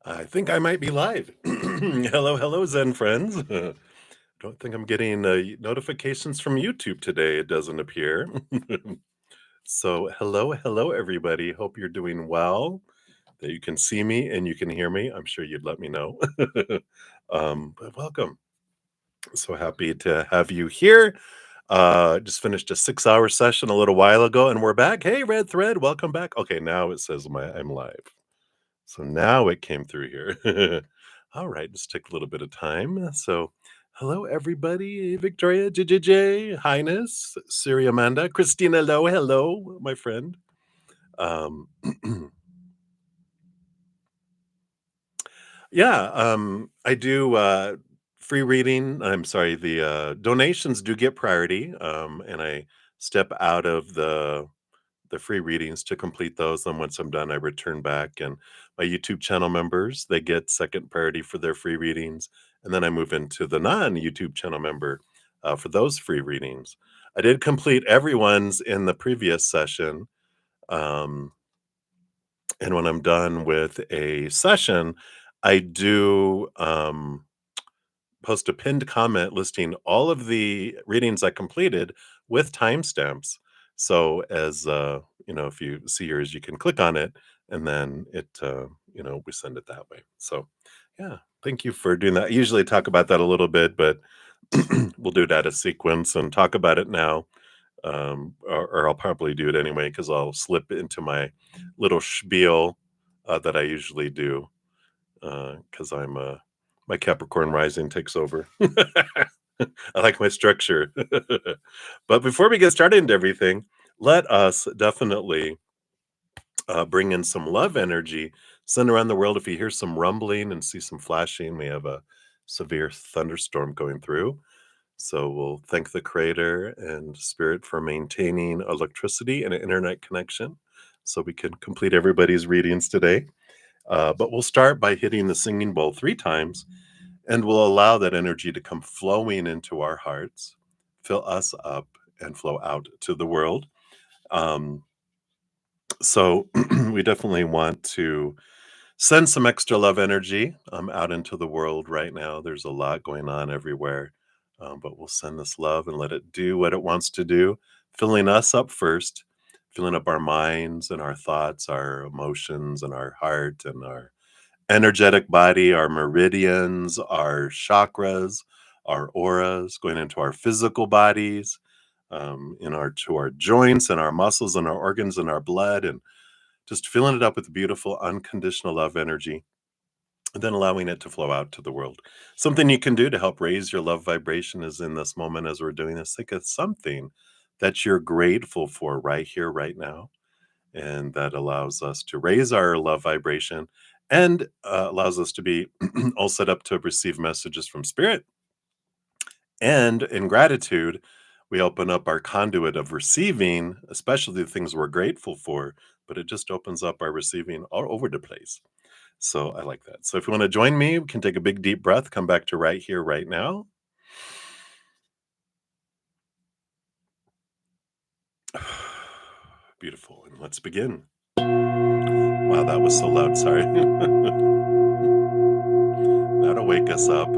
I think I might be live. Hello, hello, Zen friends. Don't think I'm getting notifications from YouTube today. It doesn't appear. So, hello, hello, everybody. Hope you're doing well. That you can see me and you can hear me. I'm sure you'd let me know. But welcome. So happy to have you here. Just finished a 6-hour session a little while ago, and we're back. Hey, Red Thread, welcome back. Okay, now it says I'm live. So now it came through here. All right, just take a little bit of time. So, hello everybody. Victoria, JJJ, Highness, Siri Amanda, Christina Lowe, hello, my friend. Um, yeah, I do free reading. I'm sorry, the donations do get priority, and I step out of the free readings to complete those. And once I'm done, I return back. And my YouTube channel members, they get second priority for their free readings. And then I move into the non-YouTube channel member for those free readings. I did complete everyone's in the previous session. Um, and when I'm done with a session, I do post a pinned comment listing all of the readings I completed with timestamps. So as if you see yours, you can click on it, and then we send it that way. So yeah, thank you for doing that. I usually talk about that a little bit, but we'll do that as sequence and talk about it now. Or I'll probably do it anyway because I'll slip into my little spiel that I usually do because my Capricorn rising takes over. I like my structure. But before we get started into everything, let us definitely bring in some love energy. Send around the world. If you hear some rumbling and see some flashing, we have a severe thunderstorm going through. So we'll thank the Creator and Spirit for maintaining electricity and an internet connection so we can complete everybody's readings today. But we'll start by hitting the singing bowl 3 times, and we'll allow that energy to come flowing into our hearts, fill us up, and flow out to the world. So we definitely want to send some extra love energy out into the world right now. There's a lot going on everywhere, but we'll send this love and let it do what it wants to do, filling us up first, filling up our minds and our thoughts, our emotions and our heart and our energetic body, our meridians, our chakras, our auras, going into our physical bodies, to our joints and our muscles and our organs and our blood, and just filling it up with beautiful, unconditional love energy, and then allowing it to flow out to the world. Something you can do to help raise your love vibration is in this moment as we're doing this, think of something that you're grateful for right here, right now. And that allows us to raise our love vibration and allows us to be all set up to receive messages from spirit. And in gratitude, we open up our conduit of receiving, especially the things we're grateful for, but it just opens up our receiving all over the place. So I like that. So if you want to join me, we can take a big deep breath, come back to right here, right now. Beautiful. And let's begin. Wow, that was so loud. Sorry. That'll wake us up.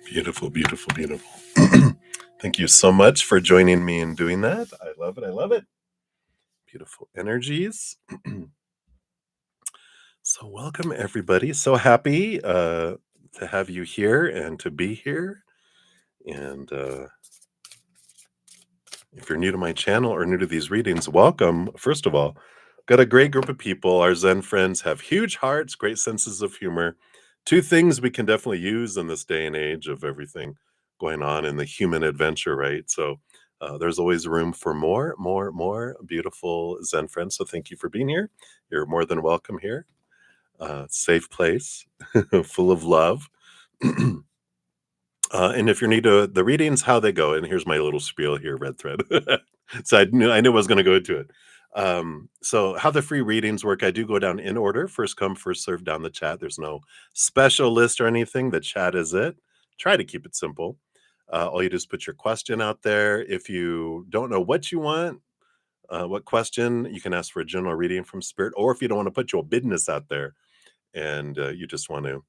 Beautiful, beautiful, beautiful. Thank you so much for joining me in doing that. I love it. I love it. Beautiful energies. So, welcome everybody. So happy to have you here and to be here. And if you're new to my channel or new to these readings, welcome. First of all, got a great group of people. Our Zen friends have huge hearts, great senses of humor. Two things we can definitely use in this day and age of everything going on in the human adventure, right? So there's always room for more beautiful Zen friends. So thank you for being here. You're more than welcome here. Safe place, full of love. And if you're new to the readings, how they go, and here's my little spiel here, red thread. So I knew I was going to go into it. So how the free readings work, I do go down in order, first come, first serve down the chat. There's no special list or anything. The chat is it. Try to keep it simple. All you do is put your question out there. If you don't know what you want, what question, you can ask for a general reading from spirit, or if you don't want to put your business out there and you just want to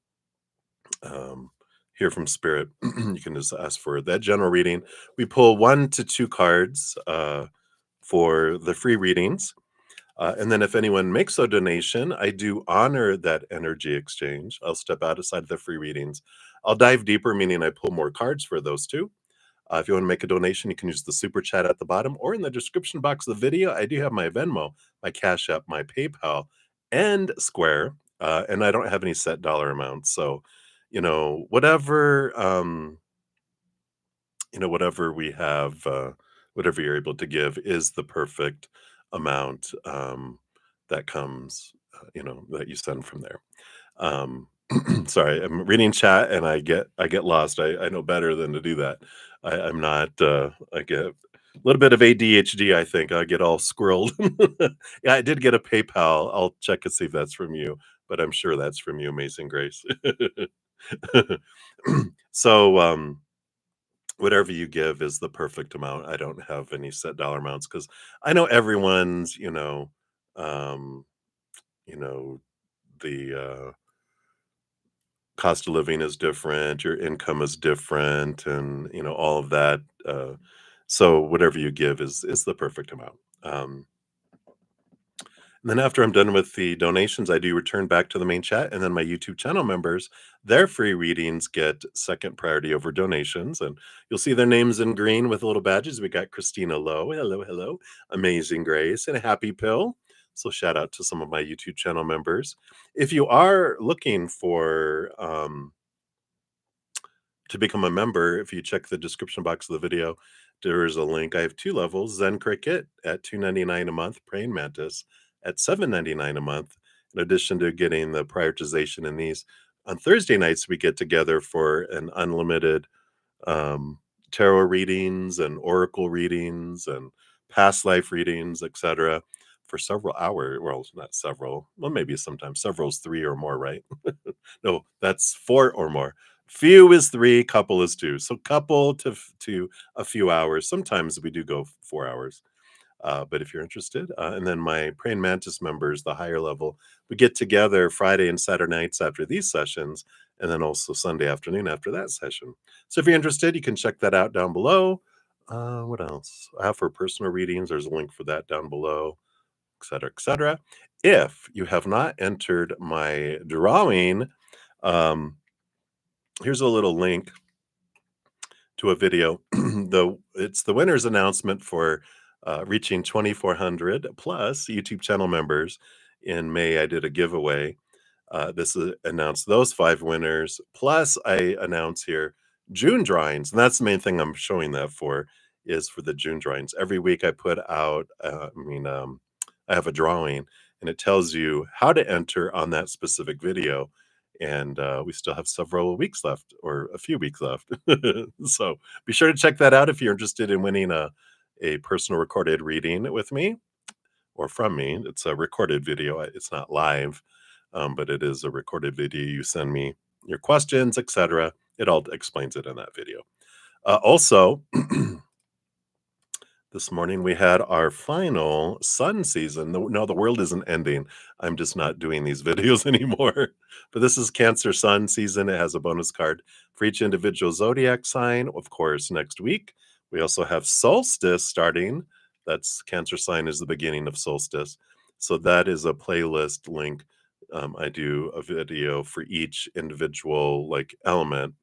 hear from spirit, you can just ask for that general reading. We pull 1 to 2 cards for the free readings. And then if anyone makes a donation, I do honor that energy exchange. I'll step outside of the free readings. I'll dive deeper, meaning I pull more cards for those too. If you want to make a donation, you can use the super chat at the bottom or in the description box of the video. I do have my Venmo, my Cash App, my PayPal, and Square. And I don't have any set dollar amounts. So, whatever whatever we have, whatever you're able to give is the perfect amount that comes, that you send from there. Um, sorry, I'm reading chat and I get lost. I know better than to do that. I'm not. I get a little bit of ADHD. I think I get all squirreled. Yeah, I did get a PayPal. I'll check and see if that's from you, but I'm sure that's from you, Amazing Grace. So, whatever you give is the perfect amount. I don't have any set dollar amounts because I know everyone's, um, you know, the cost of living is different, your income is different, and all of that. So whatever you give is the perfect amount. And then after I'm done with the donations, I do return back to the main chat, and then my YouTube channel members, their free readings get second priority over donations, and you'll see their names in green with little badges. We got Christina Lowe, hello, hello, Amazing Grace, and Happy Pill. So shout out to some of my YouTube channel members. If you are looking for to become a member, if you check the description box of the video, there is a link. I have 2 levels, Zen Cricket at $2.99 a month, Praying Mantis at $7.99 a month. In addition to getting the prioritization in these, on Thursday nights, we get together for an unlimited um, tarot readings and oracle readings and past life readings, etc., for several hours. Well, not several. Well, maybe sometimes several is 3 or more, right? No, that's 4 or more. Few is 3, couple is 2. So couple to a few hours. Sometimes we do go 4 hours. But if you're interested, and then my Praying Mantis members, the higher level, we get together Friday and Saturday nights after these sessions, and then also Sunday afternoon after that session. So if you're interested, you can check that out down below. What else? I have for personal readings. There's a link for that down below, etc., etc. If you have not entered my drawing, um, here's a little link to a video. It's the winner's announcement for reaching 2,400 plus YouTube channel members. In May, I did a giveaway. This announced those 5 winners. Plus, I announce here June drawings, and that's the main thing I'm showing that for, is for the June drawings. Every week, I put out. I have a drawing, and it tells you how to enter on that specific video. And we still have several weeks left, or a few weeks left. So be sure to check that out if you're interested in winning a personal recorded reading with me or from me. It's a recorded video. It's not live, but it is a recorded video. You send me your questions, etc. It all explains it in that video. Also, this morning we had our final sun season. No, the world isn't ending. I'm just not doing these videos anymore. But this is Cancer sun season. It has a bonus card for each individual zodiac sign. Of course, next week, we also have Solstice starting. That's Cancer sign is the beginning of Solstice. So that is a playlist link. I do a video for each individual like element,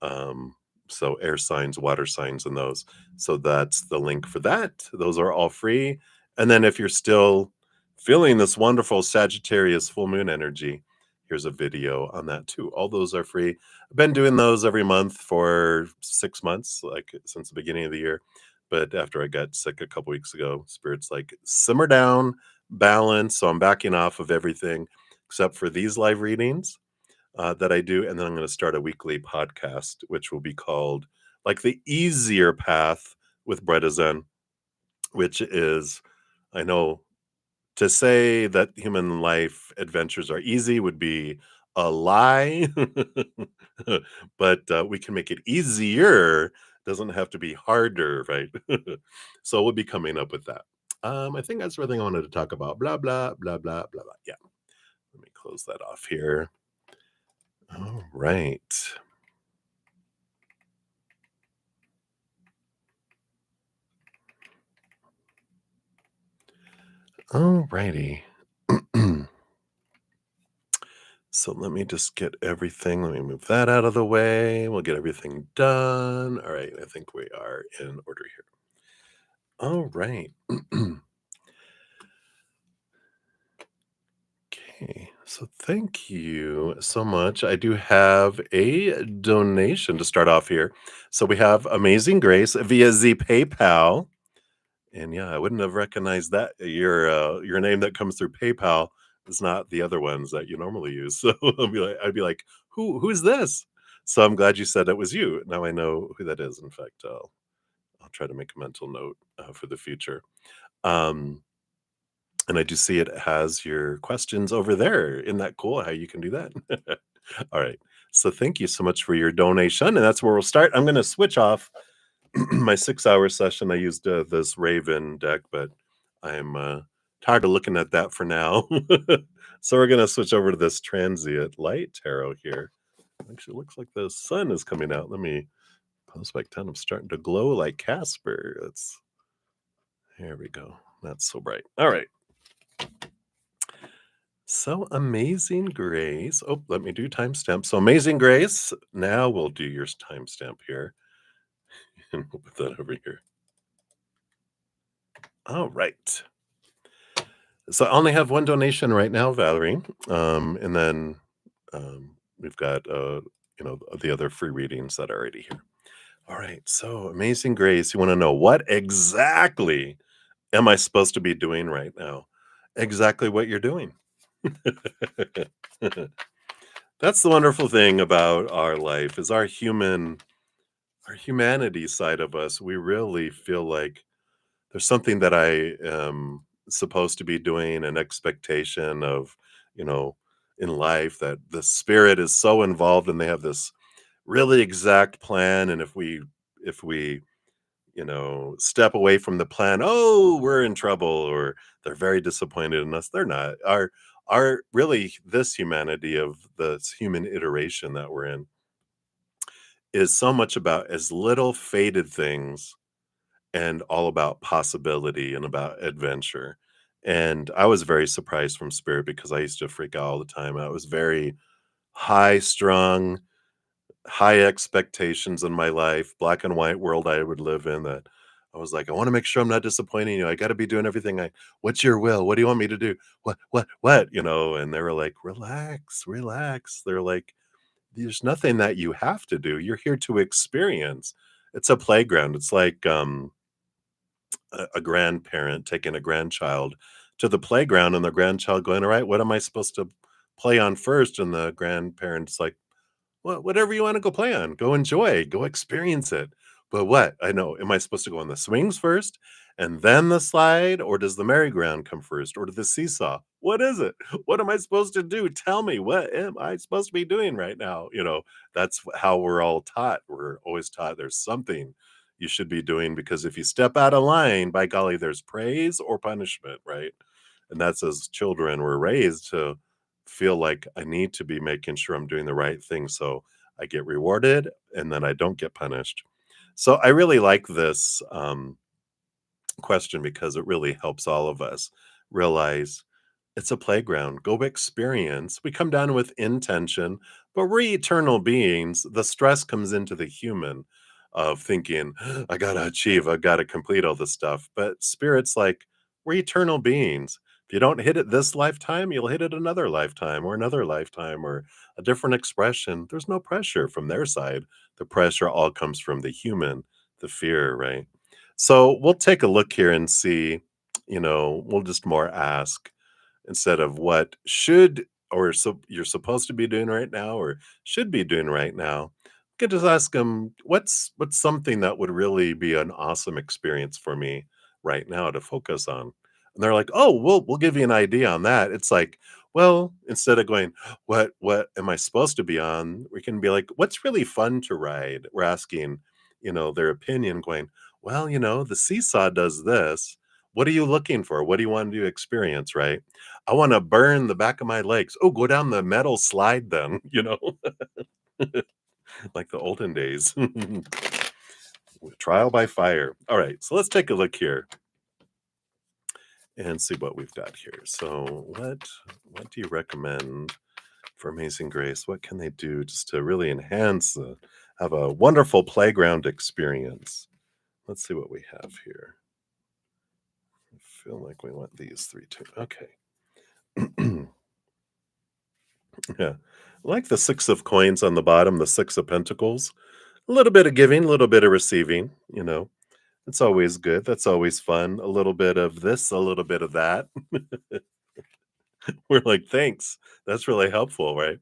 um, so air signs, water signs, and those. So that's the link for that. Those are all free. And then if you're still feeling this wonderful Sagittarius full moon energy, here's a video on that too. All those are free. I've been doing those every month for 6 months, like since the beginning of the year. But after I got sick a couple weeks ago, Spirit's like, simmer down, balance. So I'm backing off of everything except for these live readings that I do. And then I'm going to start a weekly podcast, which will be called like the easier path with bruddaZEN, which is, I know to say that human life adventures are easy would be a lie, but we can make it easier. Doesn't have to be harder, right? So we'll be coming up with that. I think that's everything I wanted to talk about. Blah, blah, blah, blah, blah, blah. Yeah. Let me close that off here. All right. All righty. So let me just get everything. Let me move that out of the way. We'll get everything done. All right. I think we are in order here. All right. Okay. So thank you so much. I do have a donation to start off here. So we have Amazing Grace via Z PayPal. And yeah, I wouldn't have recognized that your name that comes through PayPal is not the other ones that you normally use. So I'd be like, who's this? So I'm glad you said it was you. Now I know who that is. In fact, I'll try to make a mental note for the future. Um, and I do see it has your questions over there. Isn't that cool how you can do that? All right. So thank you so much for your donation. And that's where we'll start. I'm going to switch off my 6 hour session. I used this Raven deck, but I'm tired of looking at that for now. So we're going to switch over to this transient light tarot here. Actually, it looks like the sun is coming out. Let me pause back down. I'm starting to glow like Casper. Here we go. That's so bright. All right. So Amazing Grace. Oh, let me do timestamp. So Amazing Grace. Now we'll do your timestamp here. And we'll put that over here. All right. So I only have one donation right now, Valerie. And then we've got the other free readings that are already here. All right. So Amazing Grace, you want to know what exactly am I supposed to be doing right now? Exactly what you're doing. That's the wonderful thing about our life is our humanity side of us. We really feel like there's something that I am supposed to be doing, an expectation of, you know, in life that the spirit is so involved and they have this really exact plan. And if we, step away from the plan, oh, we're in trouble, or they're very disappointed in us. They're not. Our really this humanity of this human iteration that we're in is so much about as little faded things and all about possibility and about adventure. And I was very surprised from Spirit because I used to freak out all the time. I was very high strung, high expectations in my life, black and white world I would live in that I was like, I want to make sure I'm not disappointing you. I got to be doing everything what's your will? What do you want me to do? What? And they were like, relax, relax. They're like, there's nothing that you have to do. You're here to experience. It's a playground. It's like, a grandparent taking a grandchild to the playground and the grandchild going, all right, what am I supposed to play on first? And the grandparent's like, well, whatever you want to go play on, go enjoy, go experience it. But what? I know, am I supposed to go on the swings first and then the slide? Or does the merry-go-round come first? Or the seesaw? What is it? What am I supposed to do? Tell me, what am I supposed to be doing right now? That's how we're all taught. We're always taught there's something you should be doing because if you step out of line, by golly, there's praise or punishment, right? And that's as children we're raised to feel like I need to be making sure I'm doing the right thing so I get rewarded, and then I don't get punished. So I really like this question because it really helps all of us realize it's a playground. Go experience. We come down with intention, but we're eternal beings. The stress comes into the human of thinking, I gotta achieve, I gotta complete all this stuff. But spirit's like, we're eternal beings. If you don't hit it this lifetime, you'll hit it another lifetime, or a different expression. There's no pressure from their side. The pressure all comes from the human, the fear, right? So we'll take a look here and see, we'll just more ask instead of what should or you're supposed to be doing right now or should be doing right now. You could just ask them what's something that would really be an awesome experience for me right now to focus on. And they're like, "Oh, we'll give you an idea on that." It's like, well, instead of going, what am I supposed to be on? We can be like, "What's really fun to ride?" We're asking, their opinion, going, "Well, the seesaw does this. What are you looking for? What do you want to experience, right? I wanna burn the back of my legs. Oh, go down the metal slide then," like the olden days. Trial by fire. Alright, so let's take a look here and see what we've got here. So what do you recommend for Amazing Grace? What can they do just to really enhance have a wonderful playground experience? Let's see what we have here. I feel like we want these 3 too. Okay. Yeah. I like the 6 of coins on the bottom, the 6 of pentacles. A little bit of giving, a little bit of receiving. It's always good. That's always fun. A little bit of this, a little bit of that. We're like, thanks. That's really helpful, right?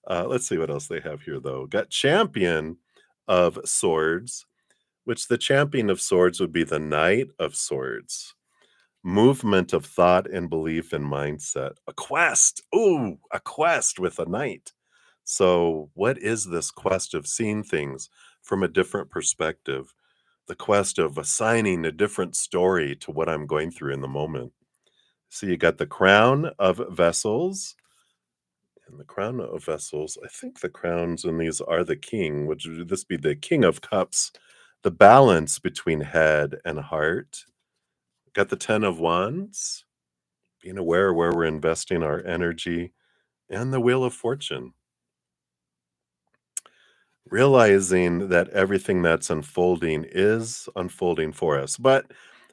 Let's see what else they have here, though. Got champion of swords, which the champion of swords would be the knight of swords. Movement of thought and belief and mindset. A quest. Ooh, a quest with a knight. So, what is this quest of seeing things from a different perspective? The quest of assigning a different story to what I'm going through in the moment. So, you got the crown of vessels. And the crown of vessels, I think the crowns in these are the king, which would this be the king of cups, the balance between head and heart. Got the 10 of wands, being aware where we're investing our energy, and the wheel of fortune. Realizing that everything that's unfolding is unfolding for us. But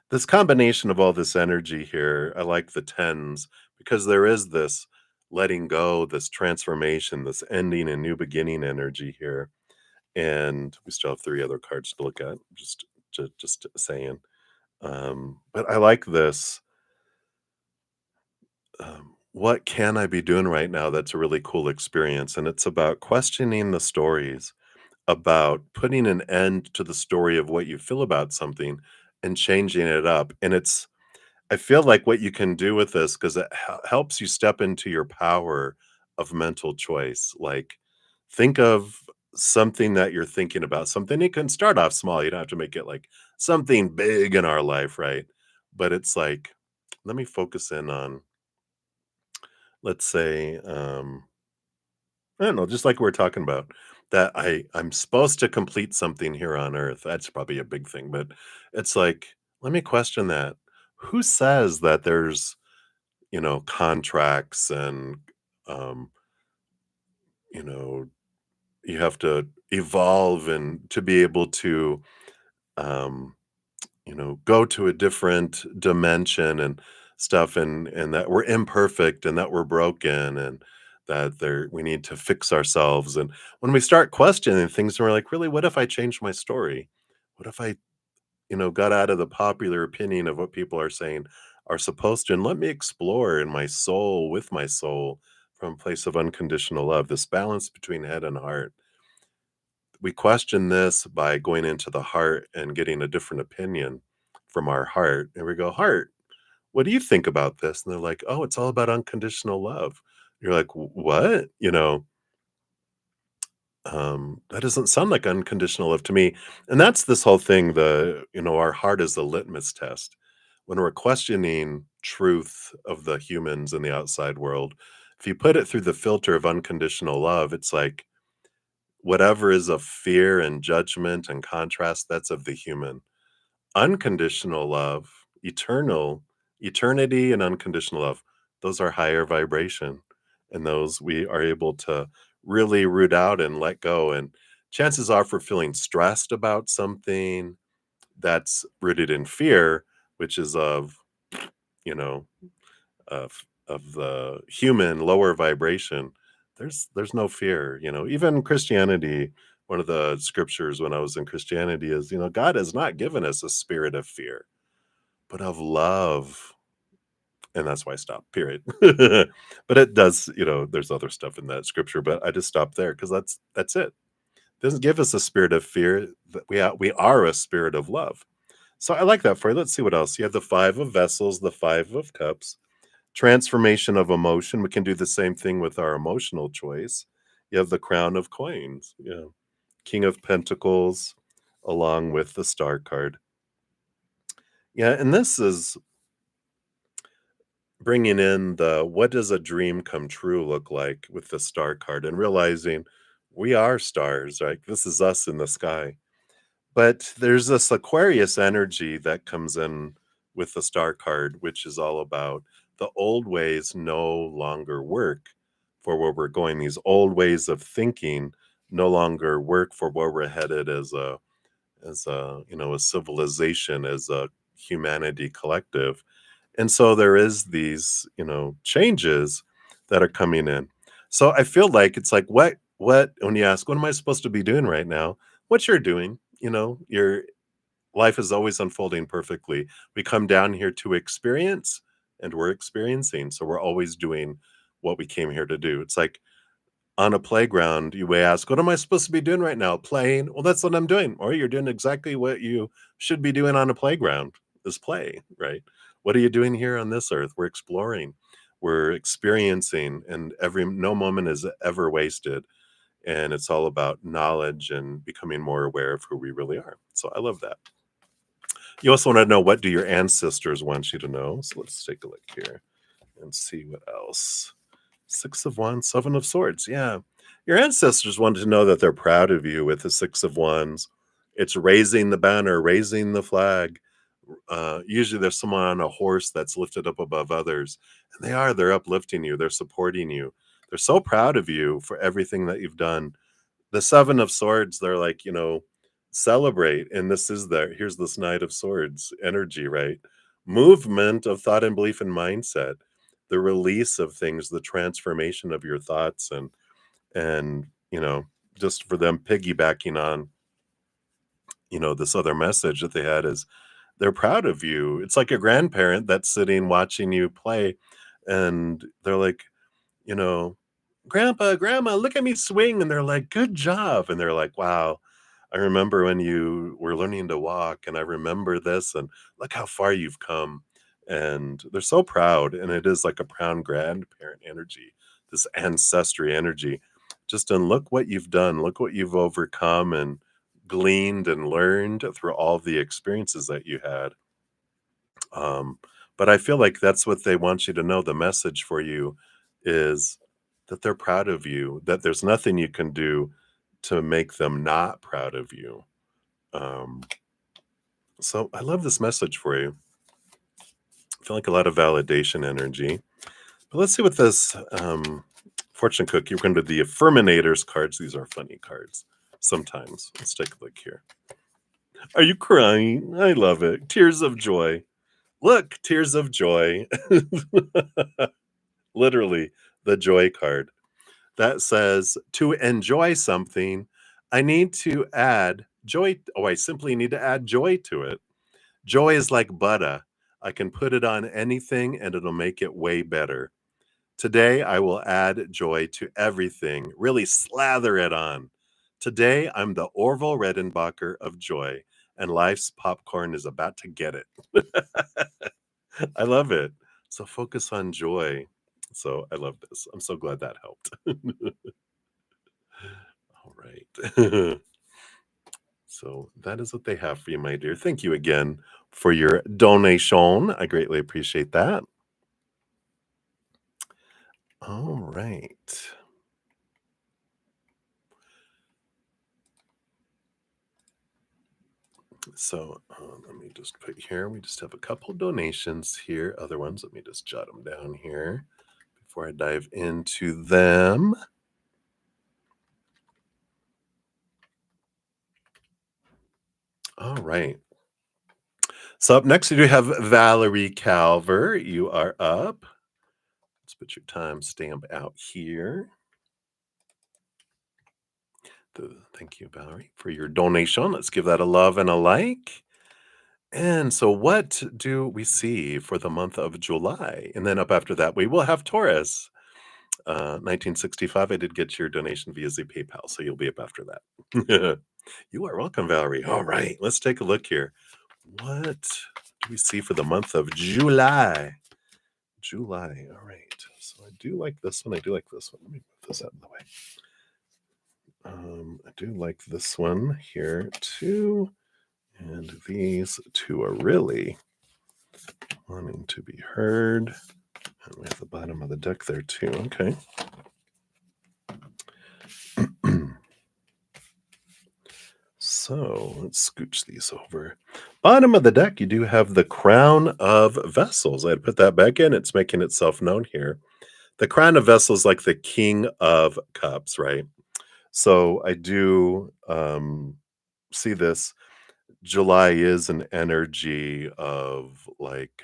this combination of all this energy here, I like the tens because there is this letting go, this transformation, this ending and new beginning energy here. And we still have 3 other cards to look at, just saying. But I like this. What can I be doing right now that's a really cool experience? And it's about questioning the stories, about putting an end to the story of what you feel about something and changing it up. And I feel like what you can do with this, because it helps you step into your power of mental choice. Like, think of something that you're thinking about, something it can start off small. You don't have to make it like something big in our life, right? But it's like, let me focus in on, let's say, I don't know, just like we are talking about, that I'm supposed to complete something here on Earth. That's probably a big thing, but it's like, let me question that. Who says that there's, contracts and, um, you know, you have to evolve and to be able to, um, go to a different dimension and stuff, and that we're imperfect and that we're broken and that we need to fix ourselves. And when we start questioning things, we're like, really, what if I changed my story? What if I, got out of the popular opinion of what people are saying are supposed to, and let me explore in my soul with my soul from a place of unconditional love, this balance between head and heart. We question this by going into the heart and getting a different opinion from our heart. And we go, heart, what do you think about this? And they're like, oh, it's all about unconditional love. You're like, what? That doesn't sound like unconditional love to me. And that's this whole thing. Our heart is the litmus test. When we're questioning truth of the humans in the outside world, if you put it through the filter of unconditional love, it's like, Whatever is of fear and judgment and contrast, that's of the human. Unconditional love, eternity and unconditional love, those are higher vibration. And those we are able to really root out and let go. And chances are for feeling stressed about something that's rooted in fear, which is of, you know, of the human lower vibration, there's no fear. Even Christianity, one of the scriptures when I was in Christianity is, God has not given us a spirit of fear, but of love. And that's why I stopped, period. But it does, there's other stuff in that scripture, but I just stopped there because that's it. It doesn't give us a spirit of fear. That we are a spirit of love. So I like that for you. Let's see what else. You have the five of vessels, the five of cups, transformation of emotion. We can do the same thing with our emotional choice. You have the crown of coins, king of pentacles, along with the star card. Yeah, and this is bringing in the what does a dream come true look like with the star card and realizing we are stars, right? This is us in the sky. But there's this Aquarius energy that comes in with the star card, which is all about the old ways no longer work for where we're going. These old ways of thinking no longer work for where we're headed as a civilization, as a humanity collective. And so there is these, changes that are coming in. So I feel like it's like what when you ask, what am I supposed to be doing right now? What you're doing, your life is always unfolding perfectly. We come down here to experience and we're experiencing. So we're always doing what we came here to do. It's like on a playground, you may ask, what am I supposed to be doing right now? Playing? Well, that's what I'm doing. Or you're doing exactly what you should be doing on a playground is play, right? What are you doing here on this earth? We're exploring, we're experiencing, and no moment is ever wasted. And it's all about knowledge and becoming more aware of who we really are. So I love that. You also want to know, what do your ancestors want you to know? So let's take a look here and see what else. Six of Wands, Seven of Swords. Yeah. Your ancestors wanted to know that they're proud of you with the Six of Wands. It's raising the banner, raising the flag. Usually there's someone on a horse that's lifted up above others. And they're uplifting you, they're supporting you. They're so proud of you for everything that you've done. The Seven of Swords, they're like, celebrate. And here's this Knight of Swords energy, right? Movement of thought and belief and mindset, the release of things, the transformation of your thoughts, and just for them piggybacking on, this other message that they had is they're proud of you. It's like a grandparent that's sitting watching you play, and they're like, you know, "Grandpa, grandma, look at me swing." And they're like, "Good job." And they're like, "Wow, I remember when you were learning to walk, and I remember this, and look how far you've come." And they're so proud. And it is like a proud grandparent energy, this ancestry energy. Just and look what you've done, look what you've overcome and gleaned and learned through all the experiences that you had. Um, but I feel like that's what they want you to know. The message for you is that they're proud of you, that there's nothing you can do to make them not proud of you. Um, so I love this message for you. I feel like a lot of validation energy. But let's see what this fortune cookie. We're going to do the Affirminators cards. These are funny cards sometimes. Let's take a look here. Are you crying? I love it. Tears of joy. Look, tears of joy. Literally, the joy card that says to enjoy something, I need to add joy. Oh, I simply need to add joy to it. Joy is like butter. I can put it on anything and it'll make it way better. Today, I will add joy to everything, really slather it on. Today, I'm the Orville Redenbacher of joy, and life's popcorn is about to get it. I love it. So focus on joy. So I love this. I'm so glad that helped. All right. So that is what they have for you, my dear. Thank you again for your donation. I greatly appreciate that. All right. So let me just put here, we just have a couple donations here. Other ones, let me just jot them down here before I dive into them. All right. So up next, we do have Valerie Calver. You are up. Let's put your time stamp out here. Thank you, Valerie, for your donation. Let's give that a love and a like. And so, what do we see for the month of July? And then up after that, we will have Taurus. 1965. I did get your donation via the PayPal, so you'll be up after that. You are welcome, Valerie. All right, let's take a look here. What do we see for the month of July? July. All right. So I do like this one. I do like this one. Let me move this out of the way. I do like this one here too. And these two are really wanting to be heard. And we have the bottom of the deck there too. Okay. So let's scooch these over. Bottom of the deck, you do have the Crown of Vessels. I had put that back in. It's making itself known here. The Crown of Vessels, like the King of Cups, right? So I do see this. July is an energy of like,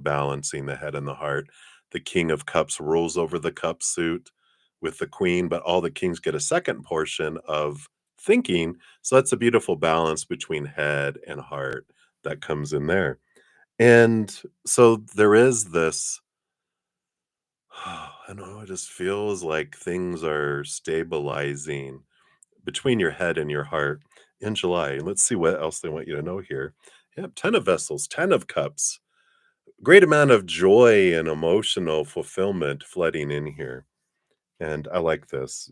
balancing the head and the heart. The King of Cups rules over the cup suit with the Queen, but all the kings get a second portion of thinking. So that's a beautiful balance between head and heart that comes in there. And so there is this, I don't know, it just feels like things are stabilizing between your head and your heart in July. Let's see what else they want you to know here. Yep, 10 of vessels, 10 of cups. Great amount of joy and emotional fulfillment flooding in here. And I like this,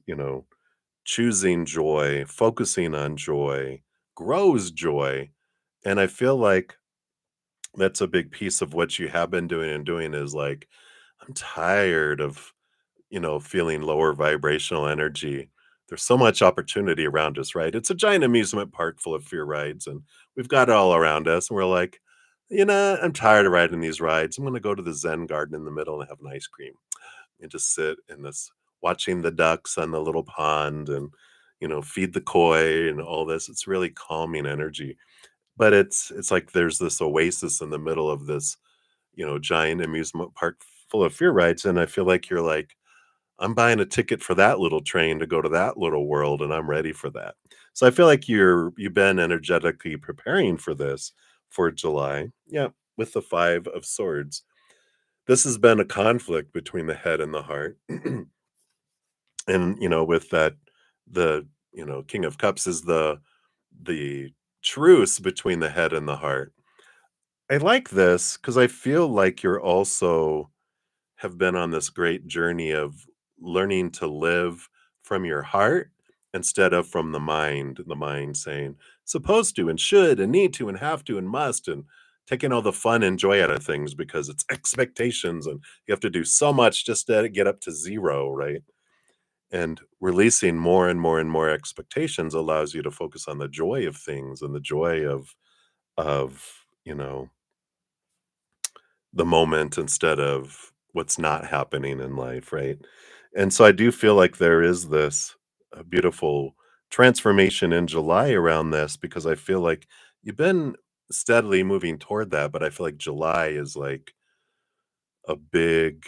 choosing joy, focusing on joy, grows joy. And I feel like that's a big piece of what you have been doing and doing is like, I'm tired of feeling lower vibrational energy. There's so much opportunity around us, right? It's a giant amusement park full of fear rides, and we've got it all around us. And we're like, I'm tired of riding these rides. I'm going to go to the Zen garden in the middle and have an ice cream and just sit in this, watching the ducks on the little pond and, feed the koi and all this. It's really calming energy. But it's like there's this oasis in the middle of this, giant amusement park full of fear rides. And I feel like you're like, I'm buying a ticket for that little train to go to that little world, and I'm ready for that. So I feel like you've been energetically preparing for this for July. Yeah, with the 5 of swords. This has been a conflict between the head and the heart. And, with that, the, King of Cups is the truce between the head and the heart. I like this because I feel like you're also have been on this great journey of learning to live from your heart instead of from the mind saying supposed to and should and need to and have to and must and taking all the fun and joy out of things because it's expectations and you have to do so much just to get up to zero, right? And releasing more and more and more expectations allows you to focus on the joy of things and the joy of the moment instead of what's not happening in life, right? And so I do feel like there is this beautiful transformation in July around this because I feel like you've been steadily moving toward that, but I feel like July is like a big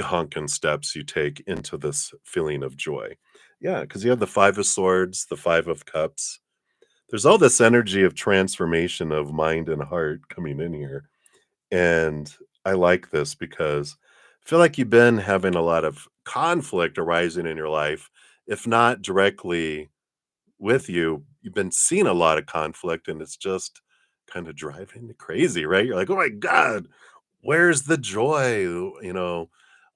honking steps you take into this feeling of joy. Yeah, because you have the 5 of swords, the 5 of cups. There's all this energy of transformation of mind and heart coming in here. And I like this because I feel like you've been having a lot of conflict arising in your life, if not directly with you, you've been seeing a lot of conflict and it's just kind of driving you crazy, right? You're like, oh my God, where's the joy? I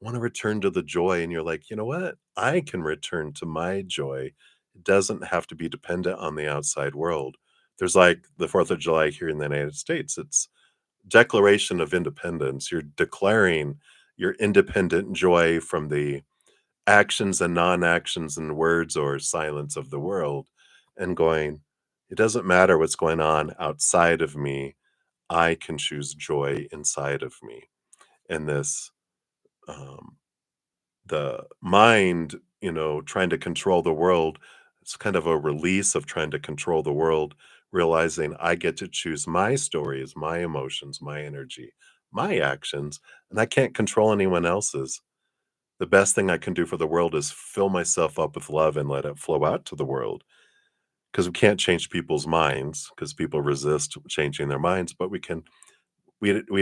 want to return to the joy. And you're like, you know what? I can return to my joy. It doesn't have to be dependent on the outside world. There's like the 4th of July here in the United States. It's Declaration of Independence. You're declaring your independent joy from the actions and non-actions and words or silence of the world and going, It doesn't matter what's going on outside of me. I can choose joy inside of me. And this, um, the mind, trying to control the world, it's kind of a release of trying to control the world, realizing I get to choose my stories, my emotions, my energy, my actions, and I can't control anyone else's. The best thing I can do for the world is fill myself up with love and let it flow out to the world. Because we can't change people's minds because people resist changing their minds, but we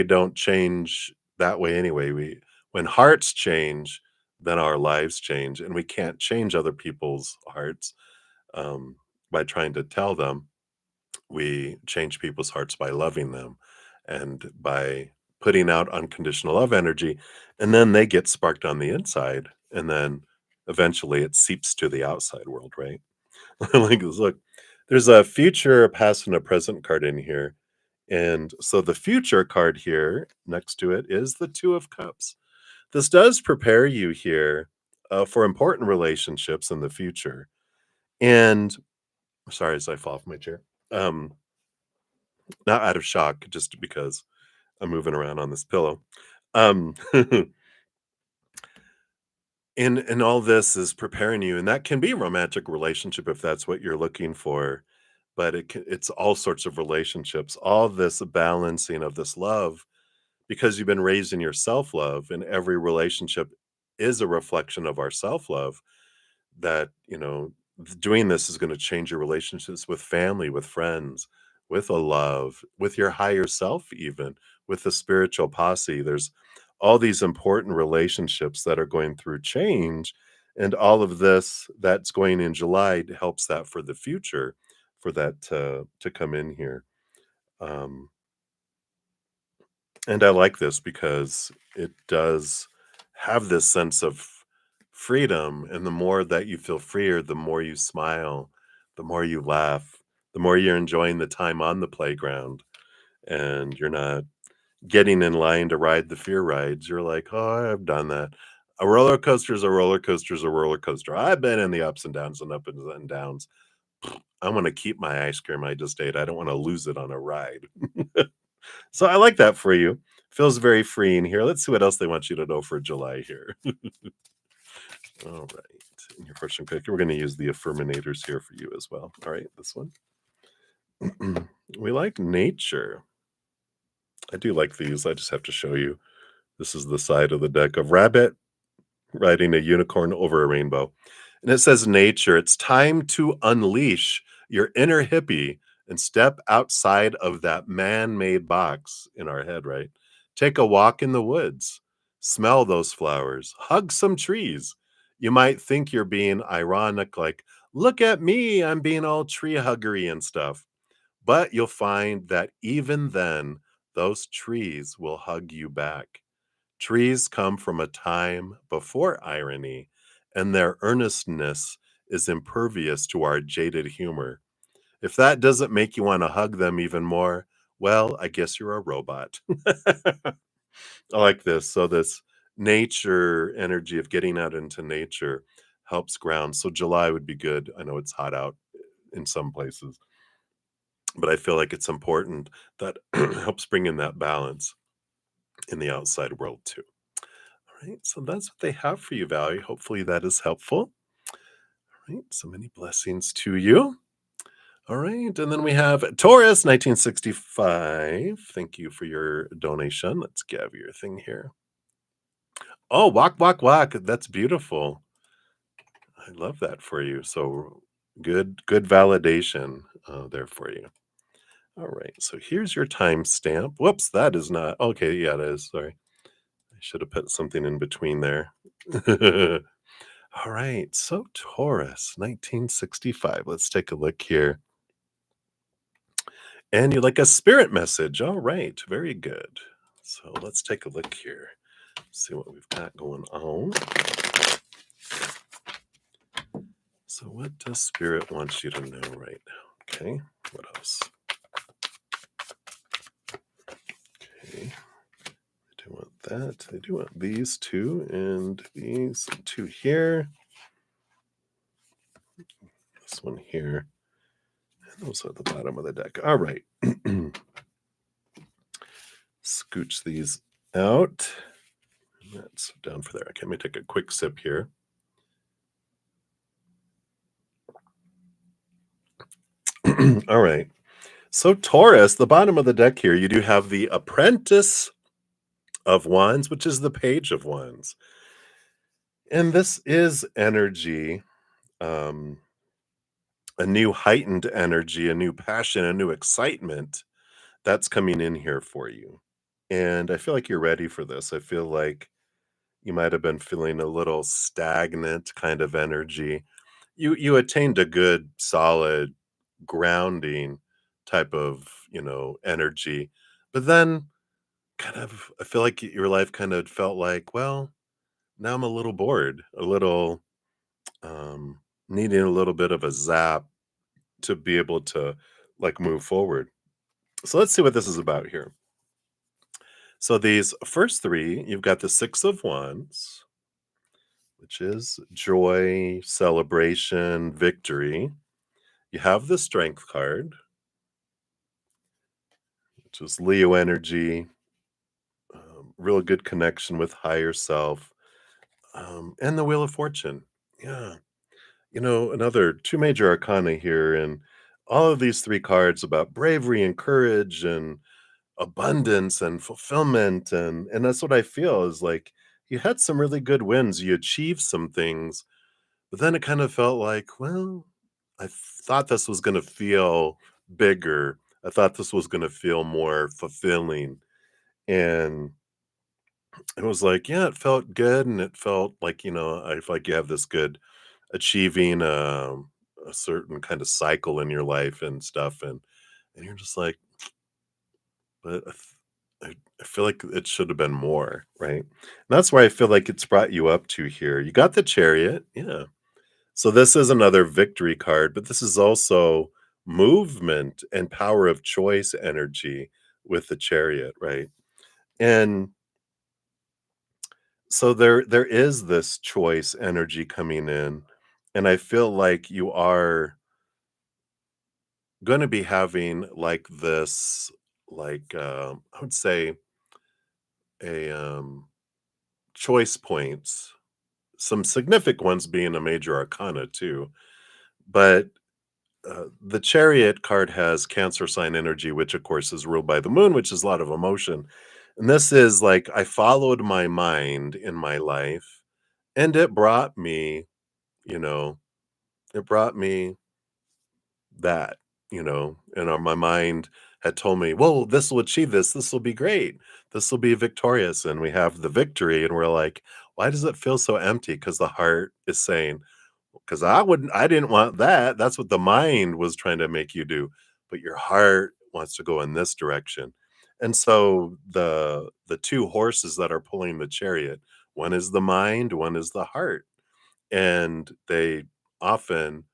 don't change that way anyway. When hearts change, then our lives change, and we can't change other people's hearts um, by trying to tell them. We change people's hearts by loving them and by putting out unconditional love energy, and then they get sparked on the inside, and then eventually it seeps to the outside world, right? Like, look, there's a future, a past, and a present card in here. And so the future card here next to it is the Two of Cups. This does prepare you here for important relationships in the future. And sorry, as I fall off my chair, um, not out of shock, just because I'm moving around on this pillow. Um, and all this is preparing you, and that can be a romantic relationship if that's what you're looking for. But it's all sorts of relationships, all this balancing of this love because you've been raised in your self-love, and every relationship is a reflection of our self-love. That, doing this is going to change your relationships with family, with friends, with a love, with your higher self, even with the spiritual posse. There's all these important relationships that are going through change, and all of this that's going in July helps that for the future, for that to come in here. Um, and I like this because it does have this sense of freedom. And the more that you feel freer, the more you smile, the more you laugh, the more you're enjoying the time on the playground. And you're not getting in line to ride the fear rides. You're like, oh, I've done that. A roller coaster is a roller coaster is a roller coaster. I've been in the ups and downs and ups and downs. I want to keep my ice cream I just ate. I don't want to lose it on a ride. So I like that for you. Feels very freeing here. Let's see what else they want you to know for July here. All right. In your fortune cookie, we're going to use the affirminators here for you as well. All right, this one. We like nature. I do like these. I just have to show you. This is the side of the deck of rabbit riding a unicorn over a rainbow. And it says nature. It's time to unleash your inner hippie and step outside of that man-made box in our head, right? Take a walk in the woods. Smell those flowers. Hug some trees. You might think you're being ironic, like, look at me, I'm being all tree huggery and stuff. But you'll find that even then, those trees will hug you back. Trees come from a time before irony, and their earnestness is impervious to our jaded humor. If that doesn't make you want to hug them even more, well, I guess you're a robot. I like this. So, this nature energy of getting out into nature helps ground. So, July would be good. I know it's hot out in some places, but I feel like it's important that helps bring in that balance in the outside world too. All right, so that's what they have for you, Valerie. Hopefully that is helpful. All right, so many blessings to you. All right, and then we have Taurus 1965. Thank you for your donation. Let's give your thing here. Oh, walk, walk, walk. That's beautiful. I love that for you. So good validation there for you. All right, so here's your timestamp. Whoops, that is not okay. Yeah, it is. Sorry, I should have put something in between there. All right, so Taurus, 1965. Let's take a look here. And you like a spirit message. All right, very good. So let's take a look here. See what we've got going on. So, what does spirit want you to know right now? Okay, what else? Okay, I do want that. I do want these two and these two here. This one here. Also at the bottom of the deck. All right. Scooch these out. That's down for there. Okay, let me take a quick sip here. All right. So, Taurus, the bottom of the deck here, you do have the Apprentice of Wands, which is the Page of Wands. And this is energy, um, a new heightened energy, a new passion, a new excitement that's coming in here for you. And I feel like you're ready for this. I feel like you might have been feeling a little stagnant kind of energy. You attained a good solid grounding type of, energy. But then kind of I feel like your life kind of felt like, well, now I'm a little bored, a little um needing a little bit of a zap to be able to like move forward. So let's see what this is about here. So these first three, you've got the 6 of Wands, which is joy, celebration, victory. You have the Strength card, which is Leo energy, real good connection with higher self, and the Wheel of Fortune. Yeah. Another two major arcana here, and all of these three cards about bravery and courage and abundance and fulfillment. And that's what I feel is like you had some really good wins. You achieved some things. But then it kind of felt like, well, I thought this was gonna feel bigger. I thought this was gonna feel more fulfilling, and it was like, yeah, it felt good, and it felt like, I feel like you have this good achieving, a certain kind of cycle in your life and stuff, and you're just like, "But I feel like it should have been more," right? And that's why I feel like it's brought you up to here. You got the Chariot, yeah. So this is another victory card, but this is also movement and power of choice energy with the Chariot, right? And so there is this choice energy coming in, and I feel like you are going to be having like this, like I would say a choice points, some significant ones being a major arcana too, but the Chariot card has Cancer sign energy, which of course is ruled by the moon, which is a lot of emotion. And this is like I followed my mind in my life, and it brought me, you know, it brought me that, my mind had told me, "Whoa, this will achieve this. This will be great. This will be victorious." And we have the victory, and we're like, "Why does it feel so empty?" Because the heart is saying, "Because I didn't want that. That's what the mind was trying to make you do, but your heart wants to go in this direction." And so the two horses that are pulling the chariot, one is the mind, one is the heart, and they often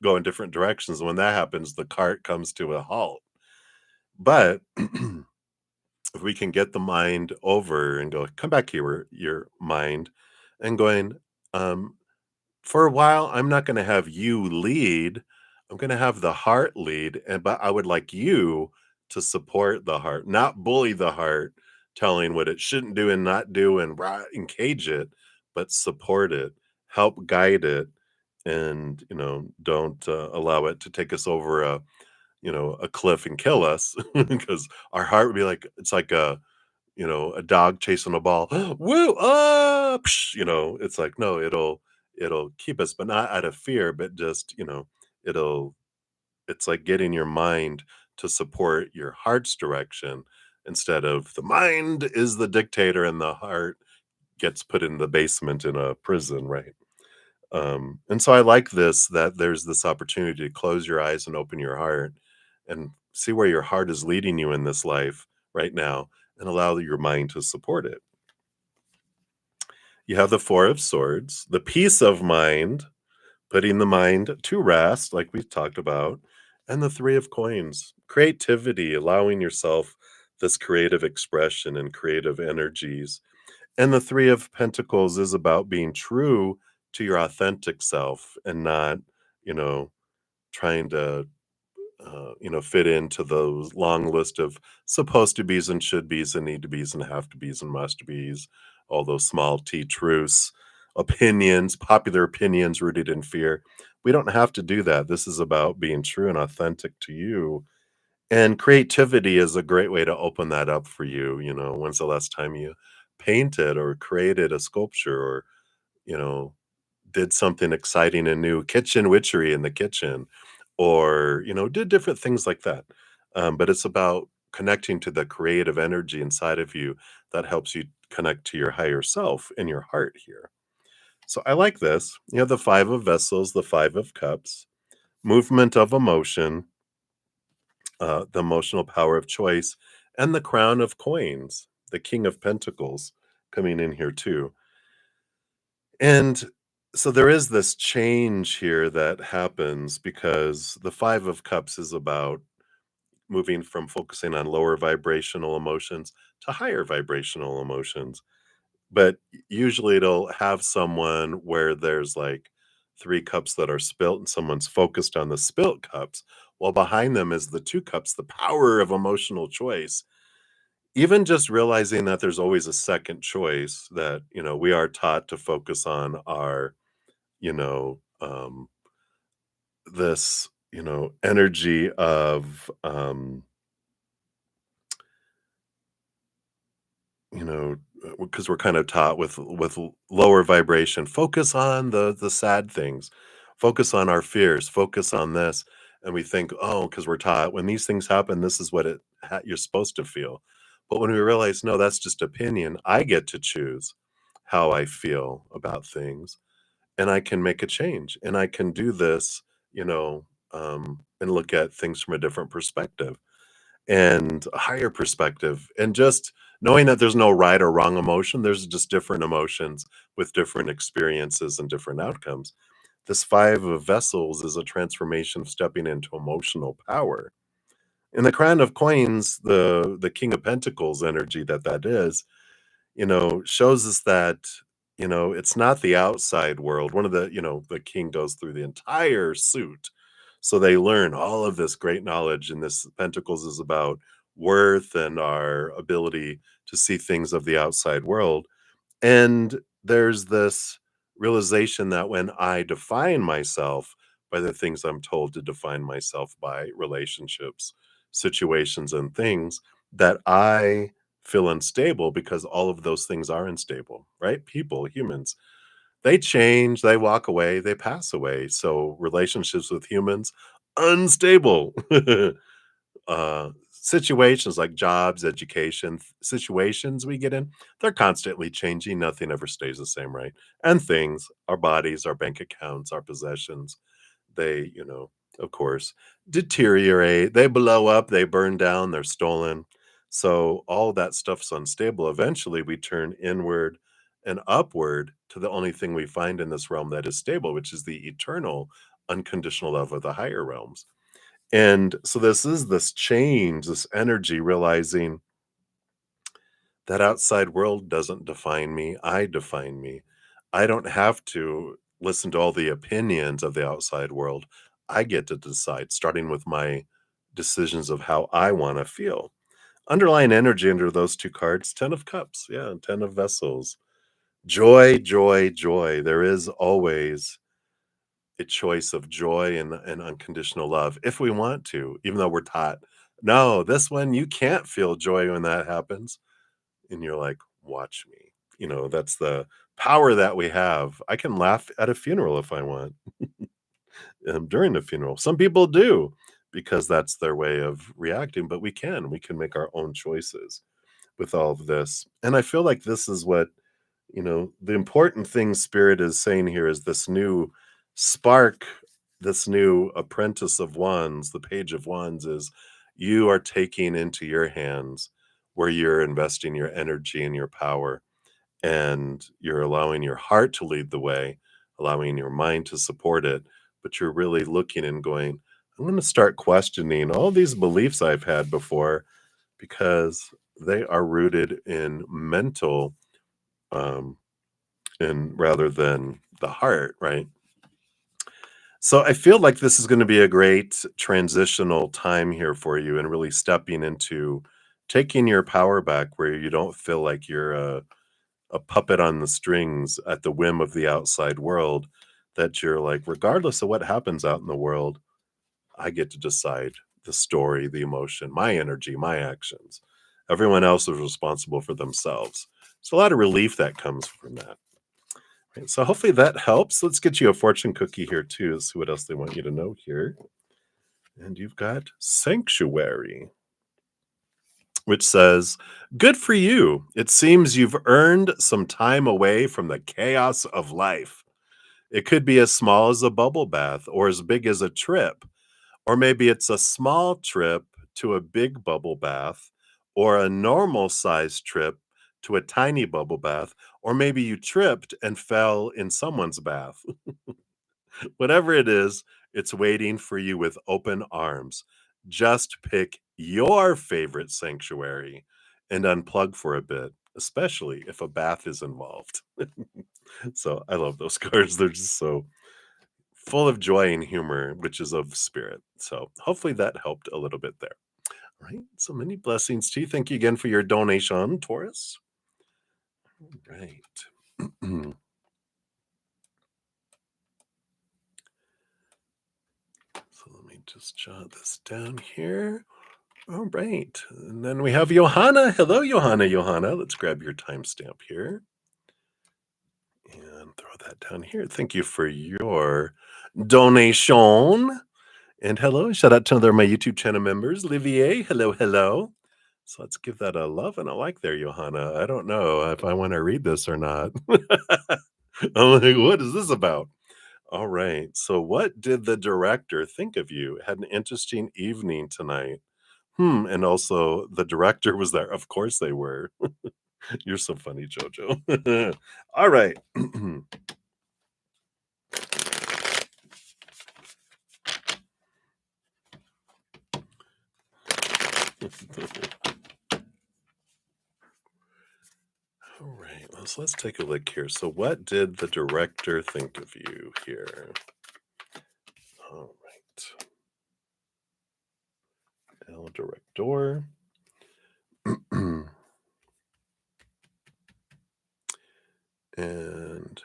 go in different directions. When that happens, the cart comes to a halt. But if we can get the mind over and go, "Come back here, your mind," and going, um, for a while, I'm not gonna have you lead. I'm gonna have the heart lead, but I would like you to support the heart, not bully the heart, telling what it shouldn't do and not do and cage it, but support it, help guide it, and don't allow it to take us over a cliff and kill us, because our heart would be like it's like a dog chasing a ball. Woo! Ah! Psh, it's like, no, it'll keep us, but not out of fear, but just, it'll it's like getting your mind to support your heart's direction instead of the mind is the dictator and the heart gets put in the basement in a prison, right? And so I like this that there's this opportunity to close your eyes and open your heart and see where your heart is leading you in this life right now and allow your mind to support it. You have the 4 of Swords, the peace of mind, putting the mind to rest, like we've talked about, and the 3 of Coins, creativity, allowing yourself this creative expression and creative energies. And the 3 of Pentacles is about being true to your authentic self and not, you know, trying to fit into those long list of supposed to be's and should be's and need to be's and have to be's and must be's, all those small t truths, opinions, popular opinions rooted in fear. We don't have to do that. This is about being true and authentic to you. And creativity is a great way to open that up for you. When's the last time you painted or created a sculpture or, you know, did something exciting and new, kitchen witchery in the kitchen, or, did different things like that. But it's about connecting to the creative energy inside of you that helps you connect to your higher self in your heart here. So I like this. You have the Five of Vessels, the Five of Cups, movement of emotion, the emotional power of choice, and the Crown of Coins, the King of Pentacles coming in here too. And so there is this change here that happens because the Five of Cups is about moving from focusing on lower vibrational emotions to higher vibrational emotions. But usually it'll have someone where there's like three cups that are spilt and someone's focused on the spilt cups, while behind them is the two cups, the power of emotional choice. Even just realizing that there's always a second choice, that, we are taught to focus on our you know, this, energy of, you know, because we're kind of taught with lower vibration, focus on the sad things, focus on our fears, focus on this, and we think, oh, because we're taught when these things happen, this is what you're supposed to feel. But when we realize, no, that's just opinion. I get to choose how I feel about things, and I can make a change, and I can do this, and look at things from a different perspective and a higher perspective. And just knowing that there's no right or wrong emotion, there's just different emotions with different experiences and different outcomes. This Five of Vessels is a transformation of stepping into emotional power. In the Crown of Coins, the King of Pentacles energy that is, shows us that, it's not the outside world. One of the king goes through the entire suit. So they learn all of this great knowledge, and this Pentacles is about worth and our ability to see things of the outside world. And there's this realization that when I define myself by the things I'm told to define myself by, relationships, situations, and things, that I feel unstable because all of those things are unstable, right? People, humans, they change, they walk away, they pass away. So relationships with humans, unstable. Situations like jobs, education, situations we get in, they're constantly changing. Nothing ever stays the same, right? And things, our bodies, our bank accounts, our possessions, they, of course, deteriorate. They blow up, they burn down, they're stolen. So all that stuff's unstable. Eventually, we turn inward and upward to the only thing we find in this realm that is stable, which is the eternal, unconditional love of the higher realms. And so this is this change, this energy, realizing that outside world doesn't define me. I define me. I don't have to listen to all the opinions of the outside world. I get to decide, starting with my decisions of how I want to feel. Underlying energy under those two cards, 10 of Cups. Yeah, 10 of Vessels. Joy, joy, joy. There is always a choice of joy and unconditional love if we want to, even though we're taught, no, this one you can't feel joy when that happens. And you're like, watch me. That's the power that we have. I can laugh at a funeral if I want, during the funeral. Some people do because that's their way of reacting, but we can make our own choices with all of this. And I feel like this is what, the important thing Spirit is saying here is this new spark, this new apprentice of wands, the Page of Wands, is you are taking into your hands where you're investing your energy and your power, and you're allowing your heart to lead the way, allowing your mind to support it. But you're really looking and going, I'm going to start questioning all these beliefs I've had before because they are rooted in mental, um, and rather than the heart, right? So I feel like this is going to be a great transitional time here for you and really stepping into taking your power back where you don't feel like you're a puppet on the strings at the whim of the outside world, that you're like, regardless of what happens out in the world, I get to decide the story, the emotion, my energy, my actions. Everyone else is responsible for themselves. It's a lot of relief that comes from that. Right? So hopefully that helps. Let's get you a fortune cookie here too. See what else they want you to know here. And you've got sanctuary, which says, good for you. It seems you've earned some time away from the chaos of life. It could be as small as a bubble bath or as big as a trip. Or maybe it's a small trip to a big bubble bath, or a normal sized trip to a tiny bubble bath, or maybe you tripped and fell in someone's bath. Whatever it is, it's waiting for you with open arms. Just pick your favorite sanctuary and unplug for a bit, especially if a bath is involved. So I love those cards. They're just so full of joy and humor, which is of spirit. So hopefully that helped a little bit there. All right. So many blessings to you. Thank you again for your donation, Taurus. All right. So let me just jot this down here. All right. And then we have Johanna. Hello, Johanna. Johanna, let's grab your timestamp here and throw that down here. Thank you for your donation. And hello, shout out to other my YouTube channel members. Olivier, hello, hello. So let's give that a love and a like there, Johanna. I don't know if I want to read this or not. I'm like, what is this about? All right. So, what did the director think of you? Had an interesting evening tonight. And also, the director was there. Of course, they were. You're so funny, JoJo. All right. All right, let's take a look here. So, what did the director think of you here? All right, El Director. And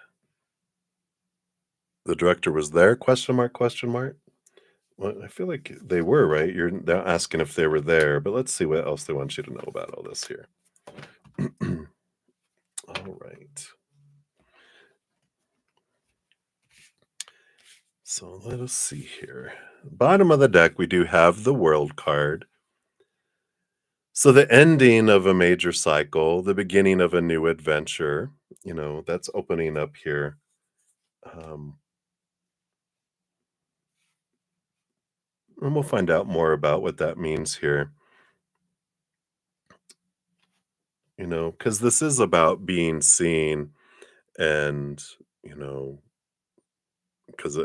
the director was there? Question mark? Question mark? Well, I feel like they were, right? They're asking if they were there, but let's see what else they want you to know about all this here. All right. So let us see here. Bottom of the deck, we do have the World card. So the ending of a major cycle, the beginning of a new adventure, that's opening up here. Um, and we'll find out more about what that means here. Because this is about being seen and, you know, because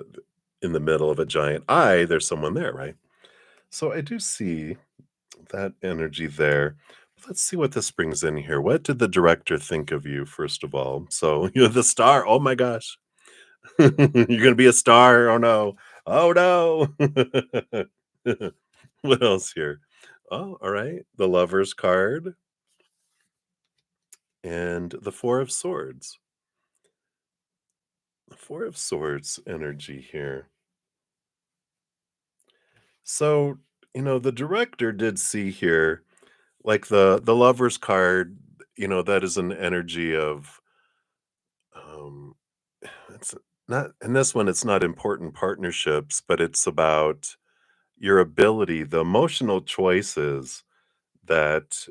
in the middle of a giant eye, there's someone there, right? So I do see that energy there. Let's see what this brings in here. What did the director think of you, first of all? So you're the star. Oh my gosh. You're gonna be a star. Oh no. Oh no. What else here? Oh, all right. The lover's card and the four of swords. The four of swords energy here. So, the director did see here, like the lover's card, that is an energy of um it's not, in this one it's not important partnerships, but it's about your ability, the emotional choices that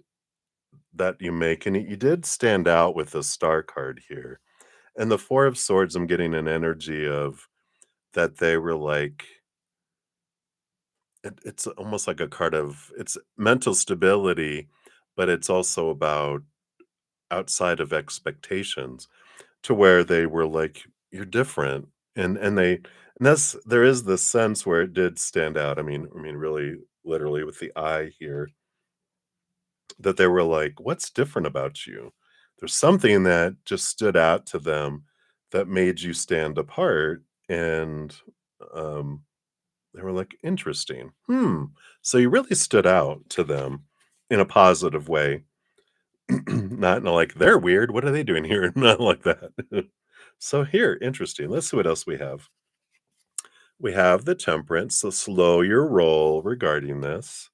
you make. And you did stand out with the star card here. And the four of swords, I'm getting an energy of that they were like, it's almost like a card of, it's mental stability, but it's also about outside of expectations, to where they were like, you're different. And that's, there is this sense where it did stand out. I mean really literally with the eye here, that they were like, what's different about you? There's something that just stood out to them that made you stand apart. And Um, they were like, "Interesting. Hmm." So you really stood out to them in a positive way. Not in a like, "They're weird. What are they doing here?" Not like that. So here, interesting. Let's see what else we have. We have the temperance, so slow your roll regarding this.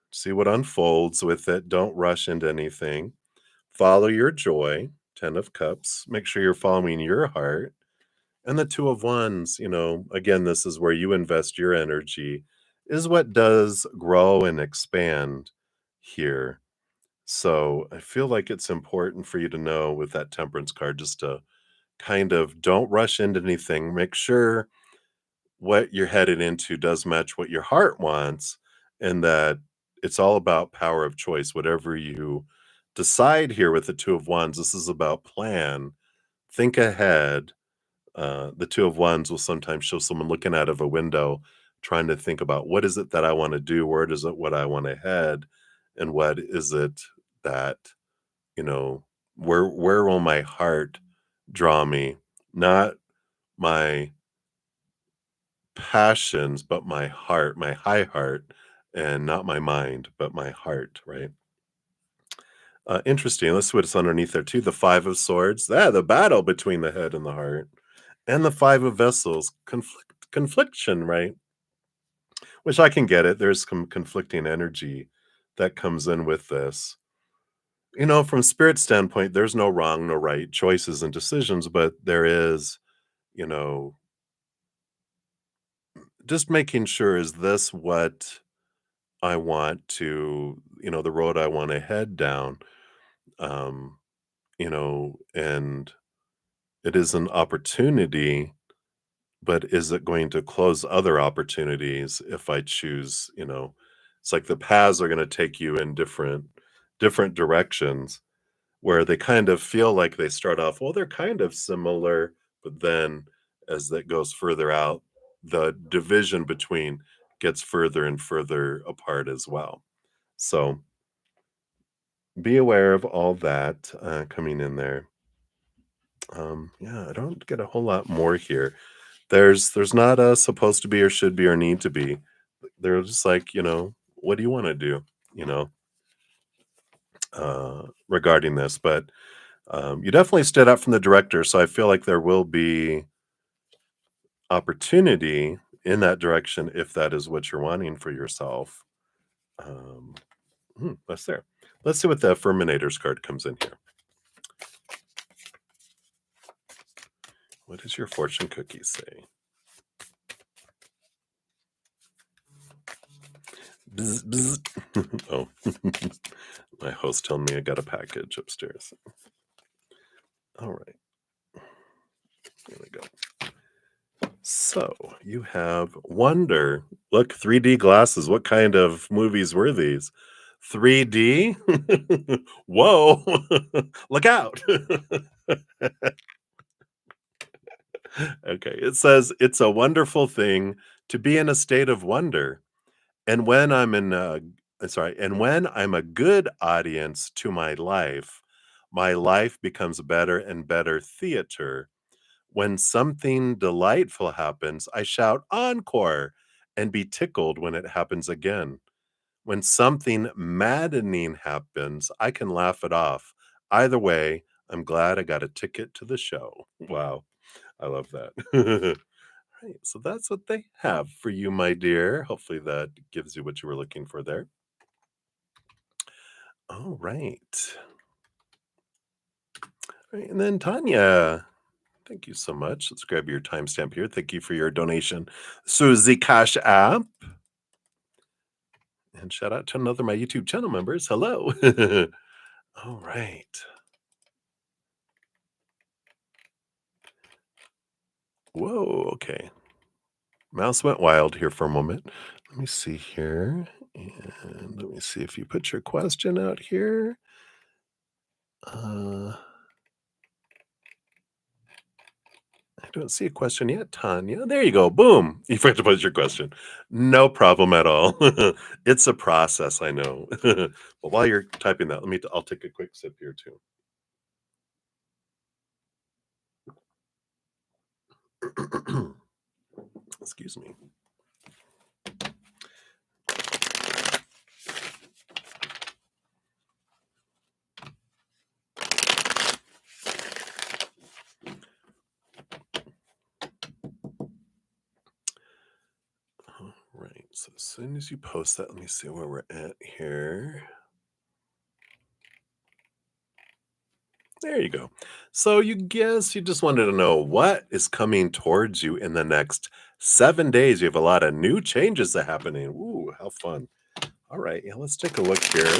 See what unfolds with it. Don't rush into anything. Follow your joy, 10 of cups. Make sure you're following your heart. And the two of wands, again, this is where you invest your energy, is what does grow and expand here. So I feel like it's important for you to know with that temperance card just to kind of don't rush into anything. Make sure what you're headed into does match what your heart wants, and that it's all about power of choice. Whatever you decide here with the two of wands, this is about plan. Think ahead. The two of wands will sometimes show someone looking out of a window, trying to think about what is it that I want to do, where does it what I want to head, and what is it that you know where will my heart draw me, not my passions, but my heart, my high heart, and not my mind, but my heart, right? Interesting. Let's see what's underneath there too. The Five of Swords. The battle between the head and the heart. And the Five of Vessels. Confliction, right? Which I can get it. There's some conflicting energy that comes in with this. From spirit standpoint, there's no wrong, no right choices and decisions, but there is, you know, just making sure, is this what I want to, the road I want to head down, um, and it is an opportunity, but is it going to close other opportunities if I choose, it's like the paths are going to take you in different directions where they kind of feel like they start off, well, they're kind of similar, but then as that goes further out, the division between gets further and further apart as well. So be aware of all that, coming in there. Yeah, I don't get a whole lot more here. There's not a supposed to be or should be or need to be. They're just like, what do you wanna do, you know, regarding this? But, you definitely stood out from the director, so I feel like there will be opportunity in that direction if that is what you're wanting for yourself. Um, that's there. Let's see what the Affirminators card comes in here. What does your fortune cookie say? Bzz, bzz. Oh, my host telling me I got a package upstairs. All right, here we go. So you have Wonder. Look, 3D glasses. What kind of movies were these? 3D? Whoa, look out. Okay, it says it's a wonderful thing to be in a state of wonder. And when I'm a good audience to my life becomes better and better theater. When something delightful happens, I shout encore and be tickled when it happens again. When something maddening happens, I can laugh it off. Either way, I'm glad I got a ticket to the show. Wow, I love that. Right, so that's what they have for you, my dear. Hopefully that gives you what you were looking for there. All right. All right, and then Tanya, thank you so much. Let's grab your timestamp here. Thank you for your donation. Suzy Cash App. And shout out to another of my YouTube channel members. Hello. All right. Whoa, okay. Mouse went wild here for a moment. Let me see here. And let me see if you put your question out here. Uh I don't see a question yet, Tanya. There you go. Boom. You forgot to put your question. No problem at all. It's a process, I know. But while you're typing that, I'll take a quick sip here too. Excuse me. All right. So as soon as you post that, let me see where we're at here. There you go. So you just wanted to know what is coming towards you in the next 7 days. You have a lot of new changes that are happening. Ooh, how fun. All right. Yeah, let's take a look here.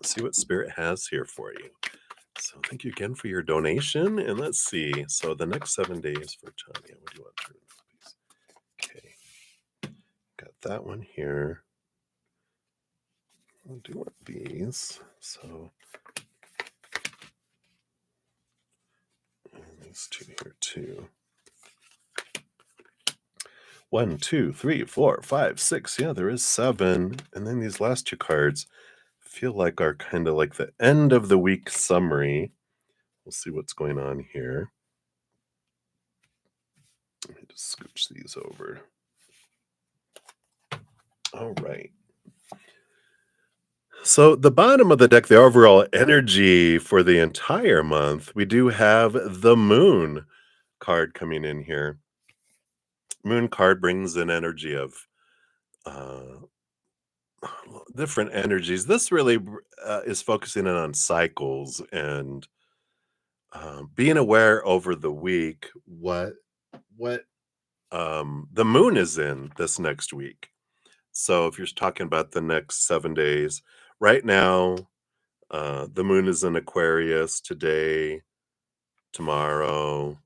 See what Spirit has here for you. So thank you again for your donation. And let's see. So the next 7 days for Tanya. What do you want to do? Okay. Got that one here. I'll do one of these. So and these two here too. 1, 2, 3, 4, 5, 6. Yeah, there is 7. And then these last 2 cards feel like are kind of like the end of the week summary. We'll see what's going on here. Let me just scooch these over. All right. So the bottom of the deck, the overall energy for the entire month, we do have the Moon card coming in here. Moon card brings an energy of uh, different energies. This really is focusing in on cycles and being aware over the week what the moon is in this next week. So if you're talking about the next 7 days, right now the moon is in Aquarius today, tomorrow.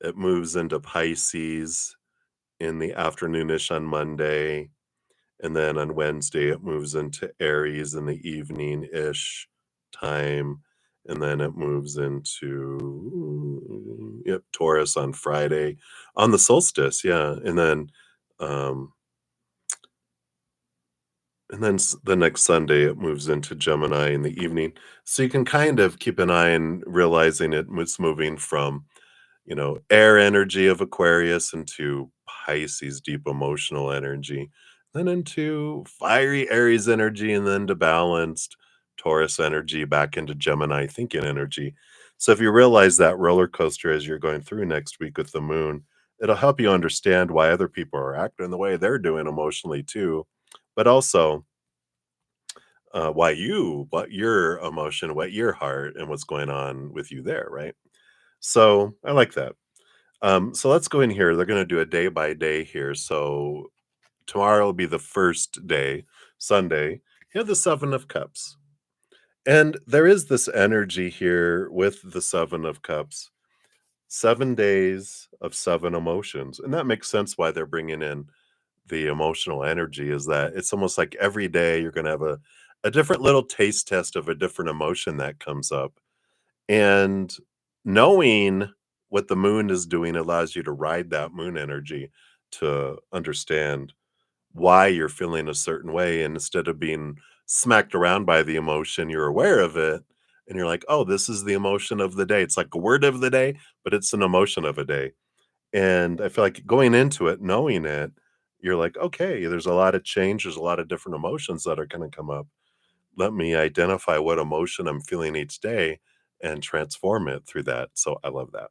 It moves into Pisces in the afternoonish on Monday. And then on Wednesday, it moves into Aries in the evening-ish time. And then it moves into Taurus on Friday on the solstice. Yeah. Um, and then the next Sunday, it moves into Gemini in the evening. So you can kind of keep an eye on realizing it's moving from air energy of Aquarius into Pisces, deep emotional energy, then into fiery Aries energy, and then to balanced Taurus energy back into Gemini thinking energy. So if you realize that roller coaster as you're going through next week with the moon, it'll help you understand why other people are acting the way they're doing emotionally too, but also what your emotion, what your heart, and what's going on with you there, right? So I like that. So let's go in here. They're going to do a day by day here. So tomorrow will be the first day, Sunday. You have the Seven of Cups. And there is this energy here with the Seven of Cups. 7 days of 7 emotions. And that makes sense why they're bringing in the emotional energy, is that it's almost like every day you're going to have a different little taste test of a different emotion that comes up. And knowing what the moon is doing allows you to ride that moon energy to understand why you're feeling a certain way. And instead of being smacked around by the emotion, you're aware of it. And you're like, oh, this is the emotion of the day. It's like a word of the day, but it's an emotion of a day. And I feel like going into it, knowing it, you're like, okay, there's a lot of change. There's a lot of different emotions that are going to come up. Let me identify what emotion I'm feeling each day and transform it through that. So I love that.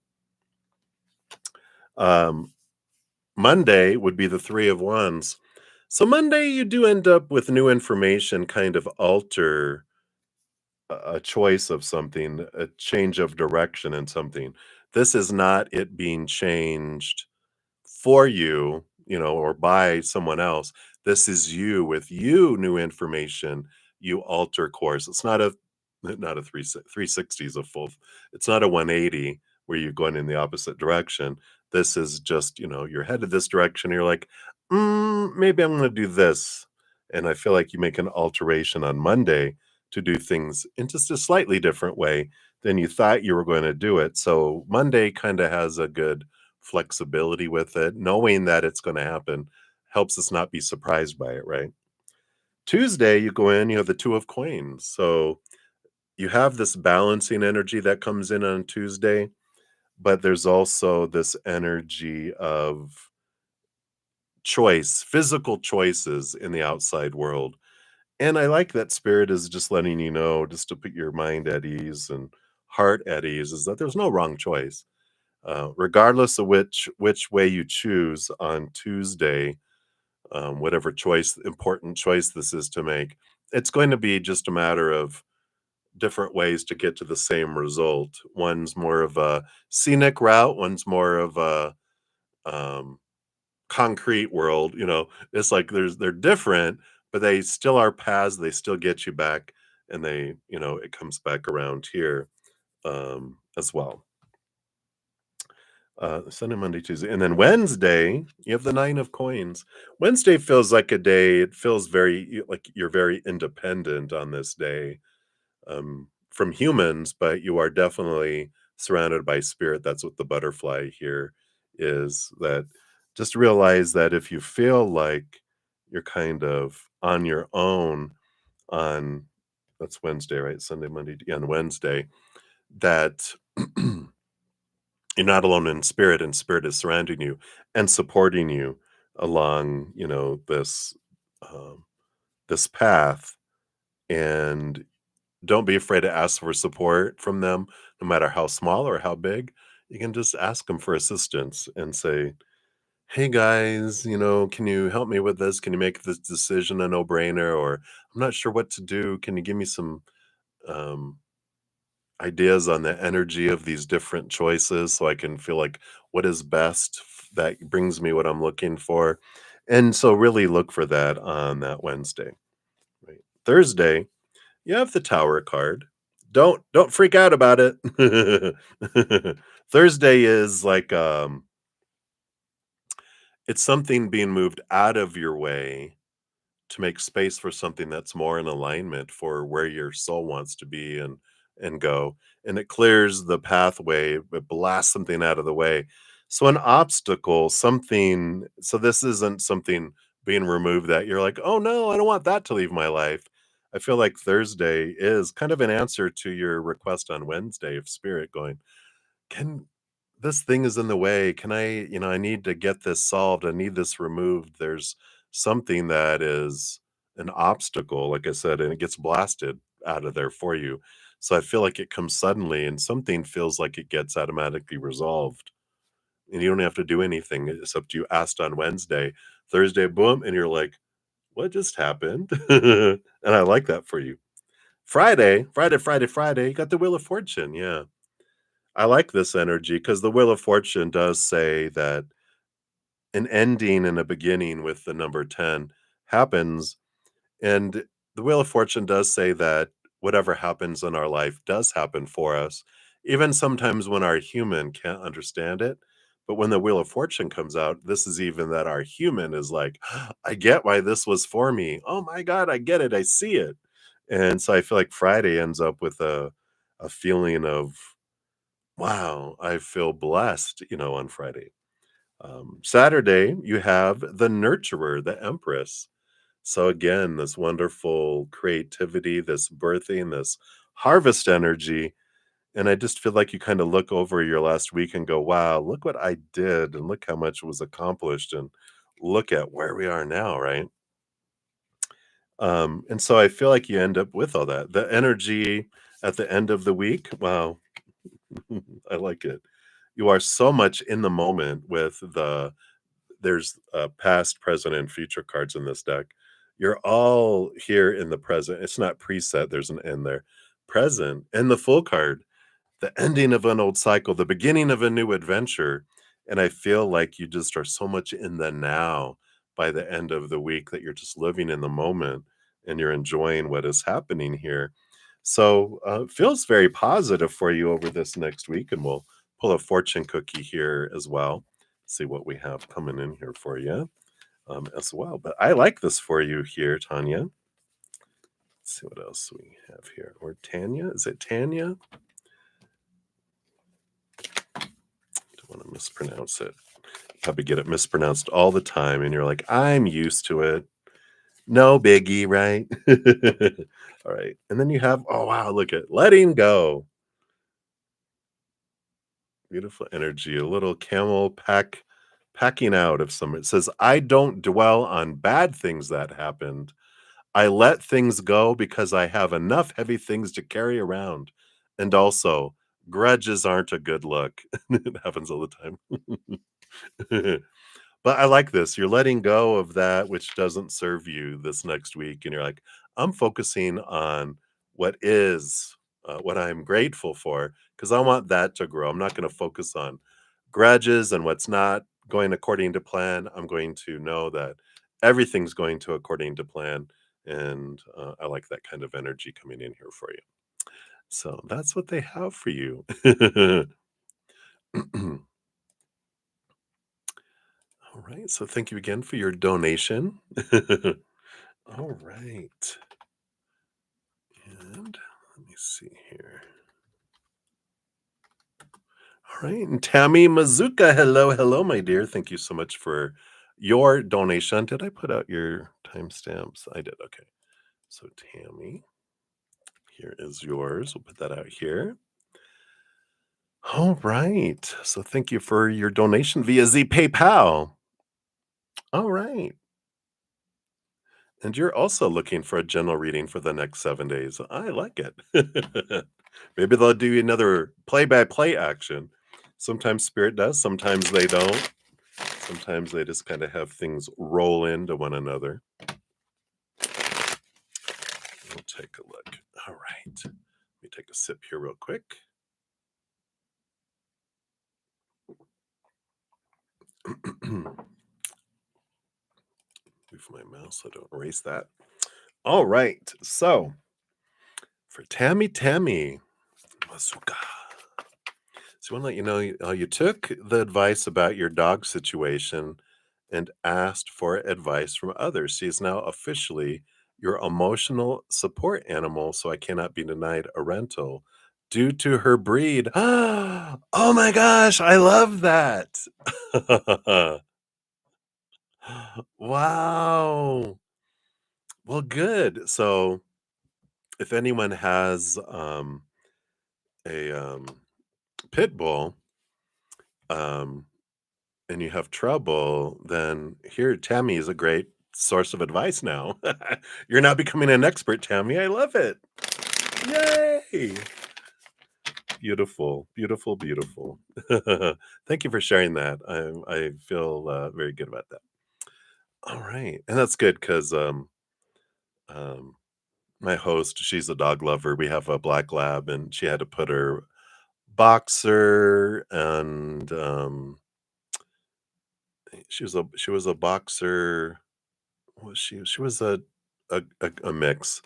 Um, Monday would be the Three of Wands. So Monday, you do end up with new information, kind of alter a choice of something, a change of direction in something. This is not it being changed for you, or by someone else. This is you with new information. You alter course. It's not a 360 is a full. It's not a 180 where you're going in the opposite direction. This is just you're headed this direction. You're like, maybe I'm going to do this, and I feel like you make an alteration on Monday to do things in just a slightly different way than you thought you were going to do it. So Monday kind of has a good flexibility with it. Knowing that it's going to happen helps us not be surprised by it, right? Tuesday, you go in, you have the Two of Coins. So you have this balancing energy that comes in on Tuesday. but there's also this energy of choice, physical choices in the outside world. And I like that spirit is just letting you know, just to put your mind at ease and heart at ease, is that there's no wrong choice. Regardless of which way you choose on Tuesday, whatever choice, important choice this is to make, it's going to be just a matter of different ways to get to the same result. One's more of a scenic route, one's more of a um, concrete world. It's like they're different, but they still are paths. They still get you back, and it comes back around here as well. Sunday, Monday, Tuesday, and then Wednesday, you have the Nine of Coins. Wednesday feels like a day. It feels like you're very independent on this day from humans, but you are definitely surrounded by spirit. That's what the butterfly here is. That just realize that if you feel like you're kind of on your own on that's Wednesday, right? Sunday, Monday, yeah, on Wednesday, that you're not alone in spirit, and spirit is surrounding you and supporting you along, um, this path. And don't be afraid to ask for support from them, no matter how small or how big. You can just ask them for assistance and say, "Hey guys, can you help me with this? Can you make this decision a no-brainer? Or I'm not sure what to do. Can you give me some um, ideas on the energy of these different choices so I can feel like what is best that brings me what I'm looking for?" And so really look for that on that Wednesday. Right. Thursday, you have the Tower card. Don't freak out about it. Thursday is like it's something being moved out of your way to make space for something that's more in alignment for where your soul wants to be and go. And it clears the pathway, it blasts something out of the way. So an obstacle, something, so this isn't something being removed that you're like, "Oh no, I don't want that to leave my life." I feel like Thursday is kind of an answer to your request on Wednesday of spirit going, "Can this thing is in the way. Can I need to get this solved. I need this removed." There's something that is an obstacle, like I said, and it gets blasted out of there for you. So I feel like it comes suddenly and something feels like it gets automatically resolved. And you don't have to do anything except you asked on Wednesday. Thursday, boom, and you're like, "What just happened?" And I like that for you. Friday, you got the Wheel of Fortune. Yeah. I like this energy because the Wheel of Fortune does say that an ending and a beginning with the number 10 happens. And the Wheel of Fortune does say that whatever happens in our life does happen for us, even sometimes when our human can't understand it. But when the Wheel of Fortune comes out, this is even that our human is like, "I get why this was for me. Oh my God, I get it. I see it." And so I feel like Friday ends up with a feeling of, wow, I feel blessed, on Friday. Saturday, you have the nurturer, the empress. So again, this wonderful creativity, this birthing, this harvest energy. And I just feel like you kind of look over your last week and go, wow, look what I did and look how much was accomplished and look at where we are now, right? And so I feel like you end up with all that. The energy at the end of the week, wow, I like it. You are so much in the moment with there's past, present, and future cards in this deck. You're all here in the present. It's not preset, there's an end there. Present and the full card, the ending of an old cycle, the beginning of a new adventure. And I feel like you just are so much in the now by the end of the week that you're just living in the moment and you're enjoying what is happening here. So it feels very positive for you over this next week. And we'll pull a fortune cookie here as well. See what we have coming in here for you as well. But I like this for you here, Tanya. Let's see what else we have here. Or Tanya? Is it Tanya? Don't want to mispronounce it. Probably get it mispronounced all the time, and you're like, "I'm used to it. No biggie, right?" All right. And then you have, oh wow, look at letting go. Beautiful energy. A little camel packing out of some. It says, I don't dwell on bad things that happened. I let things go because I have enough heavy things to carry around. And also, grudges aren't a good look. It happens all the time. But I like this. You're letting go of that which doesn't serve you this next week. And you're like, I'm focusing on what is, what I'm grateful for, because I want that to grow. I'm not going to focus on grudges and what's not going according to plan. I'm going to know that everything's going to according to plan. And I like that kind of energy coming in here for you. So that's what they have for you. All right. So thank you again for your donation. All right. And let me see here. All right. And Tammy Mazuka. Hello. Hello, my dear. Thank you so much for your donation. Did I put out your timestamps? I did. Okay. So, Tammy, here is yours. We'll put that out here. All right. So, thank you for your donation via Z PayPal. All right. And you're also looking for a general reading for the next 7 days. I like it. Maybe they'll do another play-by-play action. Sometimes Spirit does, sometimes they don't. Sometimes they just kind of have things roll into one another. We'll take a look. All right. Let me take a sip here real quick. Move my mouse so I don't erase that. All right. So for Tammy Masuka. So I want to let you know you took the advice about your dog situation and asked for advice from others. She is now officially your emotional support animal, so I cannot be denied a rental due to her breed. Oh my gosh, I love that. Wow. Well, good. So if anyone has a pit bull, um, and you have trouble, then here, Tammy is a great source of advice now. You're now becoming an expert, Tammy. I love it. Yay! Beautiful, beautiful, beautiful. Thank you for sharing that. I feel very good about that. All right, and that's good because um, my host, she's a dog lover. We have a black lab, and she had to put her boxer and she was a boxer. Was she was a mix,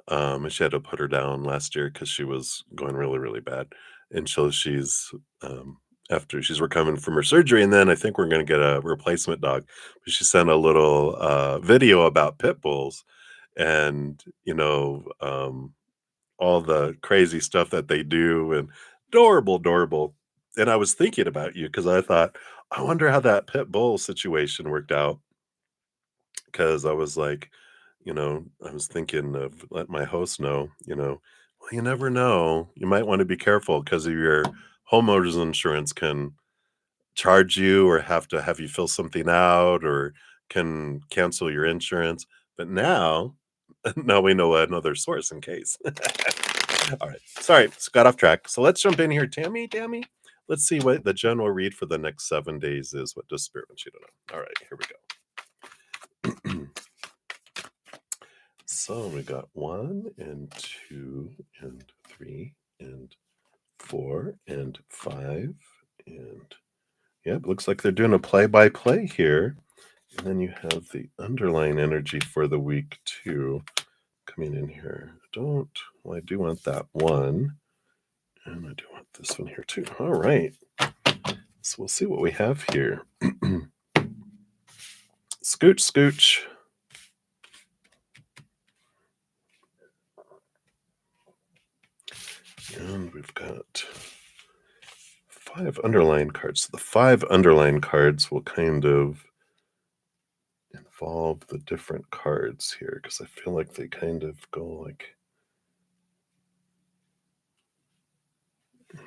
and she had to put her down last year because she was going really, really bad, and so she's, after she's recovering from her surgery, and then I think we're gonna get a replacement dog, but she sent a little, video about pit bulls and, all the crazy stuff that they do and adorable, adorable, and I was thinking about you because I thought, "I wonder how that pit bull situation worked out." 'Cause I was like, I was thinking of let my host know, "Well, you never know. You might wanna be careful because of your homeowner's insurance can charge you or have to have you fill something out or can cancel your insurance." But now now we know another source in case. Alright, sorry, just got off track. So let's jump in here. Tammy, let's see what the general read for the next 7 days is. What does Spirit want you to know? Alright, here we go. So we got 1 and 2 and 3 and 4 and 5 and yep, looks like they're doing a play-by-play here. And then you have the underlying energy for the week too coming in here. I do want that one. And I do want this one here too. All right. So we'll see what we have here. Scooch, scooch. And we've got 5 underline cards. So the 5 underline cards will kind of involve the different cards here because I feel like they kind of go like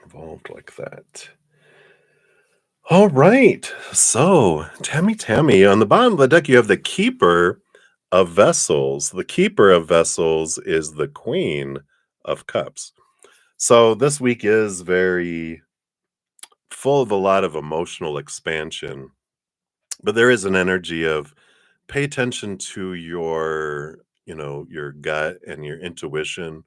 involved like that. All right. So, Tammy, on the bottom of the deck, you have the Keeper of Vessels. The Keeper of Vessels is the Queen of Cups. So, this week is very full of a lot of emotional expansion, but there is an energy of pay attention to your gut and your intuition,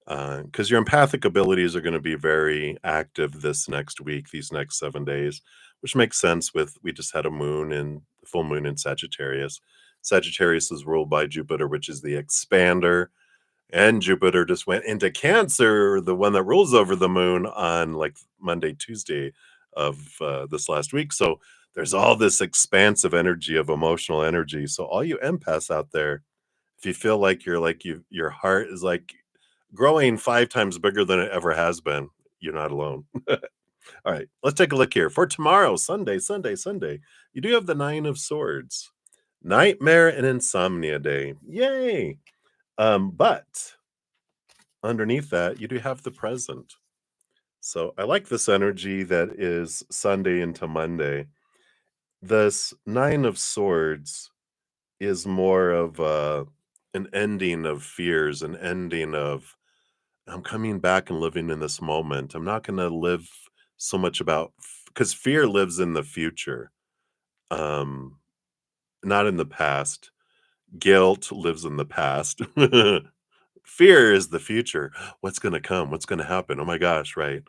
because your empathic abilities are going to be very active this next week, these next 7 days, which makes sense with we just had a full moon in Sagittarius. Sagittarius is ruled by Jupiter, which is the expander, and Jupiter just went into Cancer, the one that rules over the moon, on like Monday, Tuesday of this last week. So there's all this expansive energy of emotional energy. So all you empaths out there, if you feel like your heart is like growing 5 times bigger than it ever has been, you're not alone. All right, let's take a look here. For tomorrow, Sunday, you do have the 9 of Swords. Nightmare and insomnia day. Yay! But underneath that, you do have the present. So I like this energy that is Sunday into Monday. This 9 of Swords is more of an ending of fears, an ending of I'm coming back and living in this moment. I'm not going to live so much about because fear lives in the future, um, not in the past. Guilt lives in the past. Fear is the future. What's going to come? What's going to happen? Oh my gosh, right?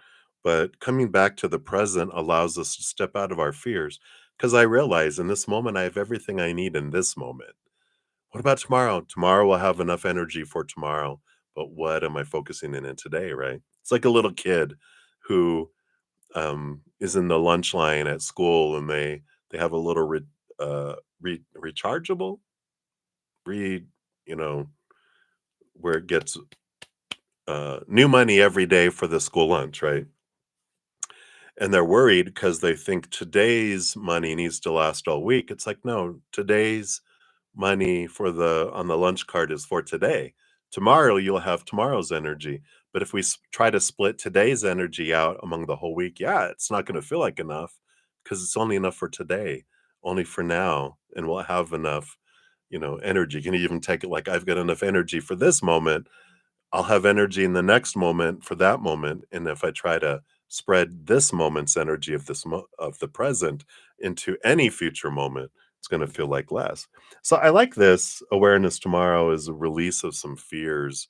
But coming back to the present allows us to step out of our fears because I realize in this moment, I have everything I need in this moment. What about tomorrow? Tomorrow will have enough energy for tomorrow, but what am I focusing in today, right? It's like a little kid who is in the lunch line at school and they have a little rechargeable re you know where it gets new money every day for the school lunch, right? And they're worried because they think today's money needs to last all week. It's like, no, today's money for the on the lunch card is for today. Tomorrow you'll have tomorrow's energy. But if we try to split today's energy out among the whole week, yeah, it's not going to feel like enough because it's only enough for today, only for now, and we'll have enough, energy. You can even take it like I've got enough energy for this moment. I'll have energy in the next moment for that moment, and if I try to spread this moment's energy of the present into any future moment, it's gonna feel like less. So I like this awareness tomorrow is a release of some fears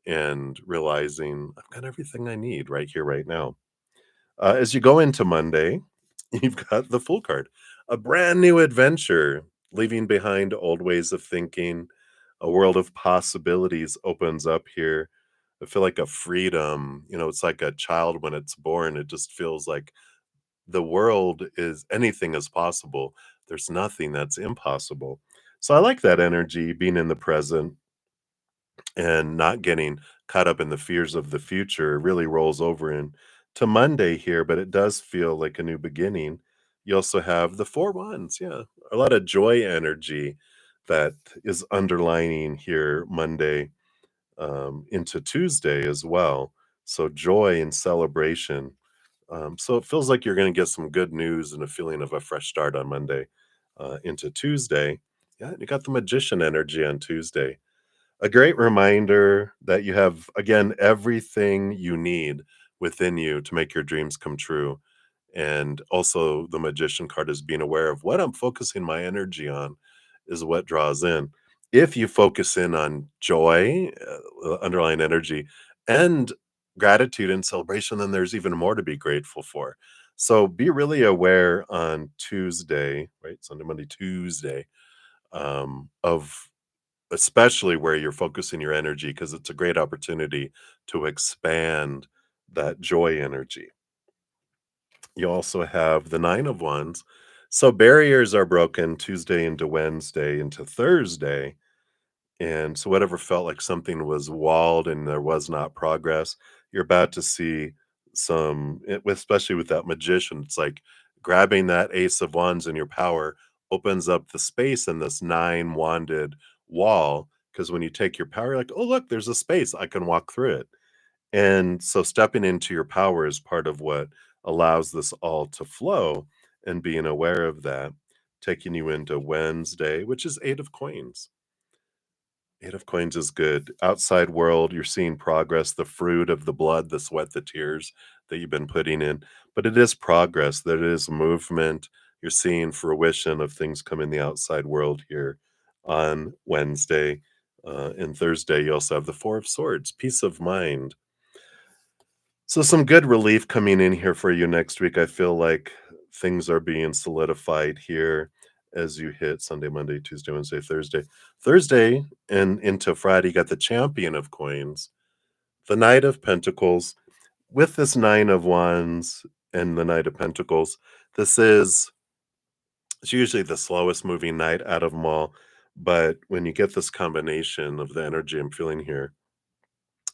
and realizing I've got everything I need right here, right now. As you go into Monday, you've got the Fool card, a brand new adventure, leaving behind old ways of thinking. A world of possibilities opens up here. I feel like a freedom. It's like a child when it's born. It just feels like the world is anything is possible. There's nothing that's impossible. So I like that energy being in the present and not getting caught up in the fears of the future really rolls over into Monday here, but it does feel like a new beginning. You also have the 4 wands, yeah, a lot of joy energy that is underlining here Monday into Tuesday as well. So joy and celebration. So it feels like you're going to get some good news and a feeling of a fresh start on Monday into Tuesday. Yeah, you got the magician energy on Tuesday, a great reminder that you have, again, everything you need within you to make your dreams come true. And also, the magician card is being aware of what I'm focusing my energy on is what draws in. If you focus in on joy, underlying energy, and gratitude and celebration, then there's even more to be grateful for. So be really aware on Tuesday, right? Sunday, Monday, Tuesday, of especially where you're focusing your energy because it's a great opportunity to expand that joy energy. You also have the 9 of wands. So barriers are broken Tuesday into Wednesday into Thursday, and so whatever felt like something was walled and there was not progress, you're about to see especially with that magician, it's like grabbing that ace of wands in your power opens up the space in this 9 wanded wall. Because when you take your power, you're like, oh, look, there's a space. I can walk through it. And so stepping into your power is part of what allows this all to flow. and being aware of that, taking you into Wednesday, which is 8 of coins. 8 of coins is good. Outside world, you're seeing progress, the fruit of the blood, the sweat, the tears that you've been putting in. But it is progress, there is movement. You're seeing fruition of things come in the outside world here on Wednesday. And Thursday, you also have the Four of Swords, peace of mind. So, some good relief coming in here for you next week. I feel like things are being solidified here as you hit Sunday, Monday, Tuesday, Wednesday, Thursday. Thursday and into Friday, you got the champion of coins, the Knight of Pentacles. With this Nine of Wands and the Knight of Pentacles, this is it's usually the slowest moving knight out of them all. But when you get this combination of the energy I'm feeling here,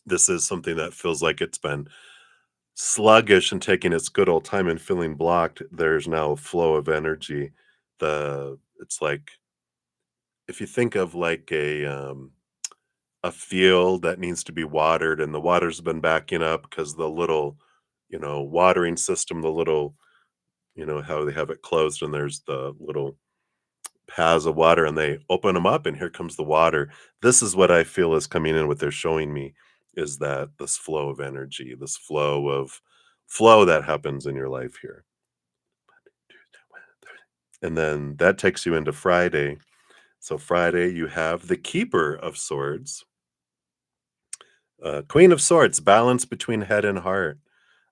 this is something that feels like it's been sluggish and taking its good old time and feeling blocked. There's now a flow of energy. It's like if you think of like a field that needs to be watered and the water's been backing up because the little, watering system, the little, how they have it closed and there's the little paths of water and they open them up and here comes the water. This is what I feel is coming in. What they're showing me is that this flow of energy, this flow that happens in your life here. And then that takes you into Friday. So Friday, you have the Keeper of Swords, Queen of Swords, balance between head and heart,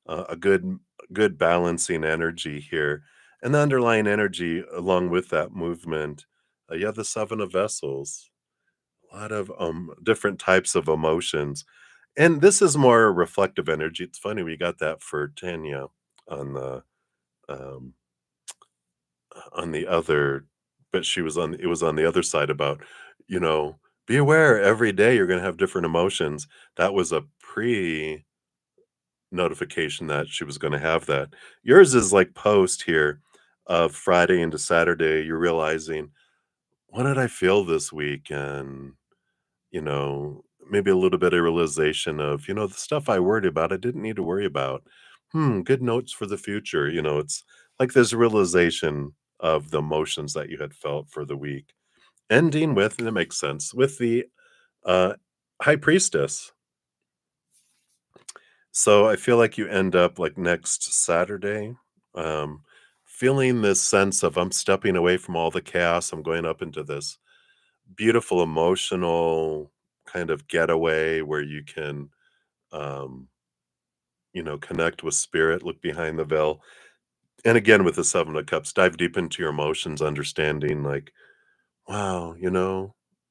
a good balancing energy here. And the underlying energy along with that movement, you have the Seven of Vessels, a lot of different types of emotions. And this is more reflective energy. It's funny, we got that for Tanya on the um, on the other, but she was on it was on the other side about, you know, be aware every day you're gonna have different emotions. That was a pre notification that she was gonna have that. Yours is like post here of Friday into Saturday, you're realizing, what did I feel this week? And, you know, maybe a little bit of realization of, the stuff I worried about, I didn't need to worry about. Good notes for the future. It's like this realization of the emotions that you had felt for the week. Ending with, and it makes sense, with the uh, High Priestess. So I feel like you end up like next Saturday, um, feeling this sense of I'm stepping away from all the chaos. I'm going up into this beautiful emotional kind of getaway where you can, um, connect with spirit, look behind the veil. And again, with the Seven of Cups, dive deep into your emotions, understanding like, wow,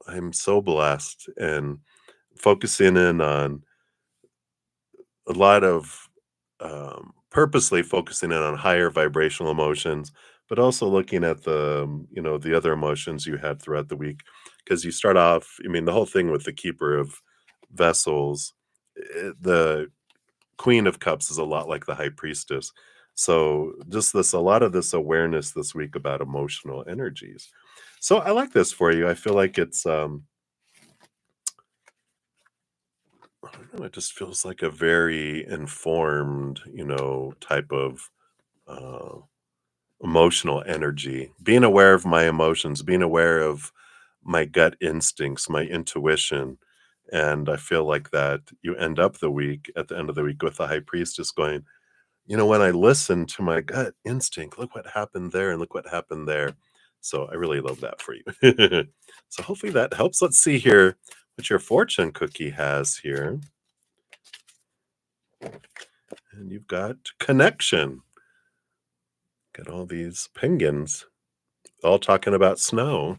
I'm so blessed and focusing in on a lot of purposely focusing in on higher vibrational emotions, but also looking at the other emotions you had throughout the week. Because you start off, I mean, the whole thing with the Keeper of Vessels, the Queen of Cups is a lot like the High Priestess. So just a lot of this awareness this week about emotional energies. So I like this for you. I feel like it's I don't know, it just feels like a very informed, type of uh, emotional energy. Being aware of my emotions, being aware of my gut instincts, my intuition. And I feel like that you end up the week at the end of the week with the High Priestess going, when I listen to my gut instinct, look what happened there and look what happened there. So I really love that for you. So hopefully that helps. Let's see here what your fortune cookie has here. And you've got connection. Got all these penguins all talking about snow.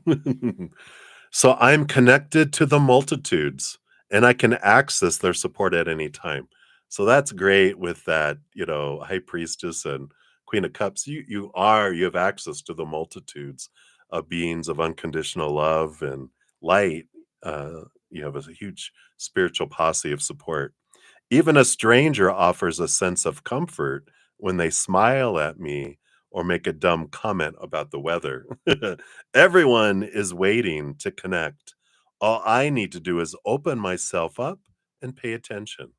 So I'm connected to the multitudes and I can access their support at any time. So that's great with that, High Priestess and Queen of Cups. You have access to the multitudes of beings of unconditional love and light. You have a huge spiritual posse of support. Even a stranger offers a sense of comfort when they smile at me or make a dumb comment about the weather. Everyone is waiting to connect. All I need to do is open myself up and pay attention.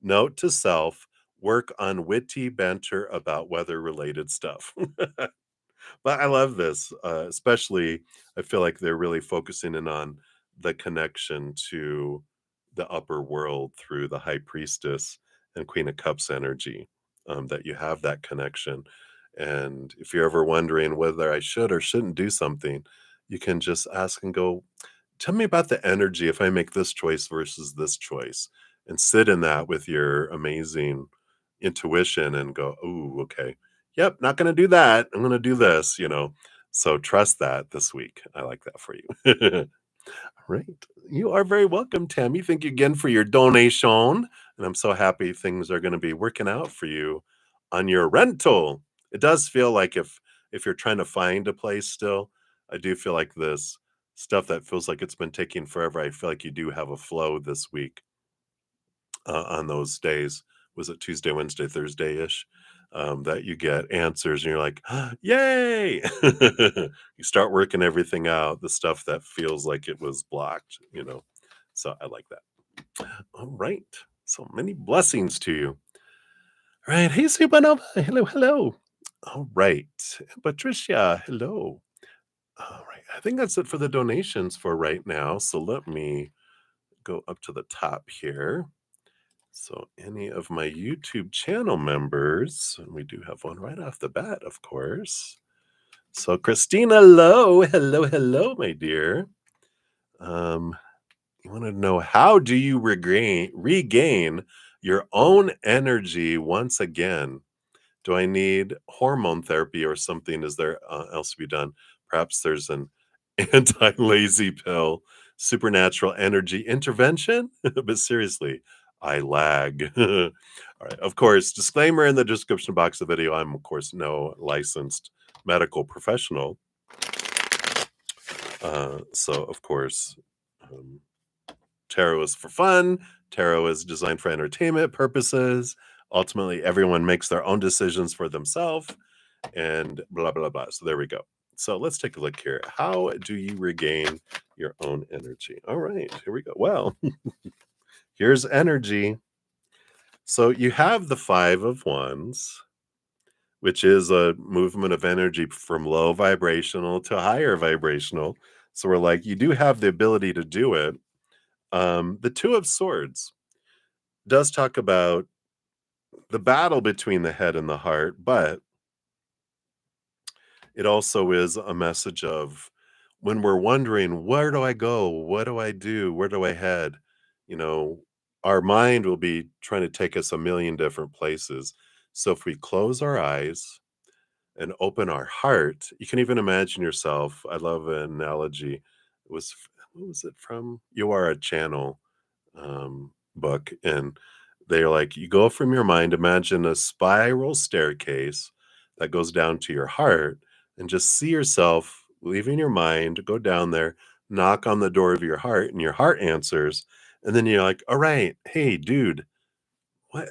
Note to self, work on witty banter about weather-related stuff. But I love this, especially I feel like they're really focusing in on the connection to the upper world through the High Priestess and Queen of Cups energy, that you have that connection. And if you're ever wondering whether I should or shouldn't do something, you can just ask and go, tell me about the energy if I make this choice versus this choice, and sit in that with your amazing intuition and go, "Ooh, okay. Yep, not gonna do that. I'm gonna do this," you know? So trust that this week. I like that for you. Right. You are very welcome, Tammy. Thank you again for your donation. And I'm so happy things are going to be working out for you on your rental. It does feel like if you're trying to find a place still, I do feel like this stuff that feels like it's been taking forever. I feel like you do have a flow this week on those days. Was it Tuesday, Wednesday, Thursday ish? That you get answers and you're like, yay! You start working everything out, the stuff that feels like it was blocked, you know. So I like that. All right. So many blessings to you. All right. Hey, Supernova. Hello, hello. All right. Patricia, hello. All right. I think that's it for the donations for right now. So let me go up to the top here. So any of my YouTube channel members, and we do have one right off the bat, of course. So Christina Lowe, hello, hello, my dear. You want to know, how do you regain your own energy once again? Do I need hormone therapy or something? Is there else to be done? Perhaps there's an anti-lazy pill, supernatural energy intervention. But seriously, I lag. All right. Of course, disclaimer in the description box of the video. I'm of course no licensed medical professional. So of course, um, tarot is for fun. Tarot is designed for entertainment purposes. Ultimately, everyone makes their own decisions for themselves and blah, blah, blah. So there we go. So let's take a look here. How do you regain your own energy? All right, here we go. Well, here's energy. So you have the Five of Wands, which is a movement of energy from low vibrational to higher vibrational. So we're like, you do have the ability to do it. The Two of Swords does talk about the battle between the head and the heart, but it also is a message of when we're wondering, where do I go? What do I do? Where do I head? You know, our mind will be trying to take us a million different places. So if we close our eyes and open our heart, you can even imagine yourself. I love an analogy. What was it from? You Are a Channel book. And they're like, you go from your mind, imagine a spiral staircase that goes down to your heart, and just see yourself leaving your mind, go down there, knock on the door of your heart, and your heart answers. And then you're like, all right, hey, dude,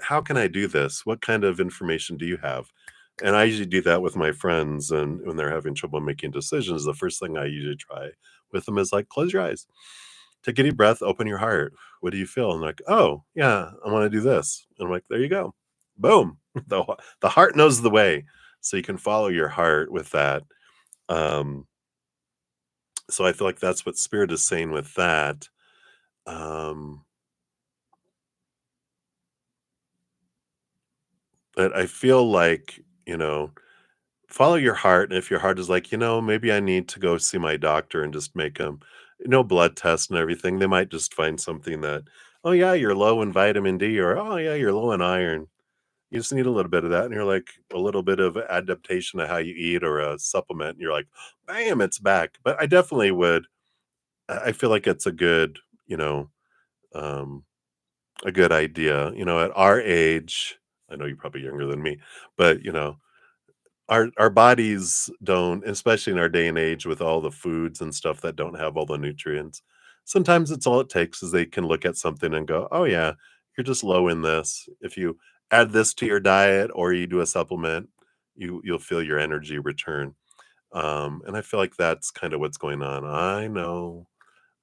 how can I do this? What kind of information do you have? And I usually do that with my friends, and when they're having trouble making decisions, the first thing I usually try with them is like, close your eyes, take a deep breath, open your heart. What do you feel? And like, oh yeah, I want to do this. And I'm like, there you go. Boom. The heart knows the way. So you can follow your heart with that. Um, so I feel like that's what spirit is saying with that. Um, but I feel like, follow your heart. And if your heart is like, maybe I need to go see my doctor and just make them, blood test and everything, they might just find something that, oh yeah, you're low in vitamin D, or oh yeah, you're low in iron. You just need a little bit of that. And you're like, a little bit of adaptation to how you eat or a supplement. And you're like, bam, it's back. But I definitely would. I feel like it's um, a good idea. At our age, I know you're probably younger than me, but our bodies don't, especially in our day and age with all the foods and stuff that don't have all the nutrients. Sometimes it's all it takes is they can look at something and go, "Oh yeah, you're just low in this. If you add this to your diet or you do a supplement, you'll feel your energy return." And I feel like that's kind of what's going on. I know.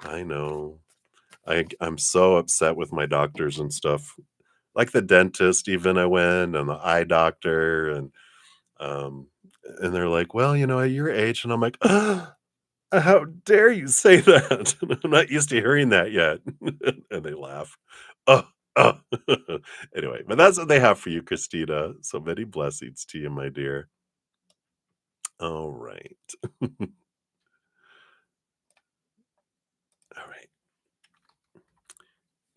I'm so upset with my doctors and stuff. like the dentist even I went and the eye doctor um, and they're like, "Well, at your age," and I'm like, how dare you say that? I'm not used to hearing that yet." And they laugh. Oh, oh. Anyway, but that's what they have for you, Christina. So many blessings to you, my dear. All right. All right.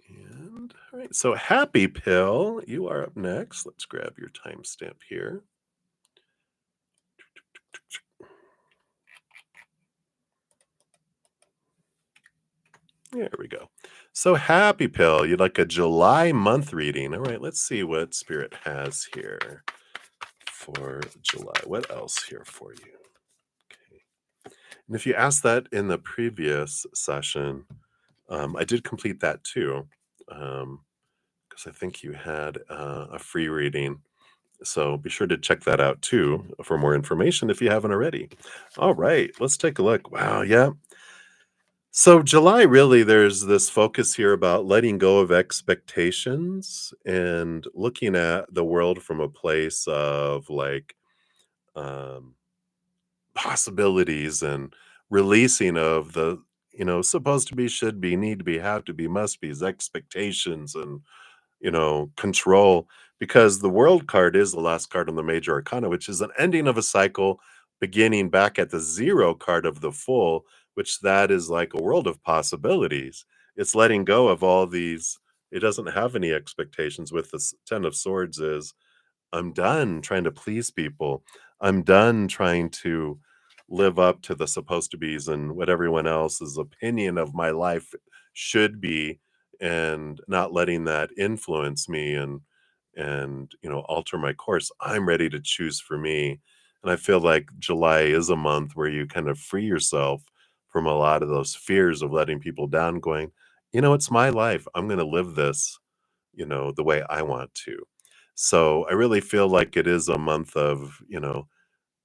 And all right. So Happy Pill, you are up next. Let's grab your timestamp here. There we go. So Happy Pill, you'd like a July month reading. All right, let's see what Spirit has here for July. What else here for you? Okay. And if you asked that in the previous session, I did complete that too, because I think you had a free reading. So be sure to check that out too for more information if you haven't already. All right, let's take a look. Wow, yeah. So July, really, there's this focus here about letting go of expectations and looking at the world from a place of like um, possibilities and releasing of the supposed to be, should be, need to be, have to be, must be's, expectations and control, because the world card is the last card on the major arcana, which is an ending of a cycle, beginning back at the zero card of the full, which that is like a world of possibilities. It's letting go of all these. It doesn't have any expectations. With the 10 of swords is, I'm done trying to please people. I'm done trying to live up to the supposed to be's and what everyone else's opinion of my life should be, and not letting that influence me and alter my course. I'm ready to choose for me. And I feel like July is a month where you kind of free yourself from a lot of those fears of letting people down, going, it's my life. I'm going to live this the way I want to. So I really feel like it is a month of,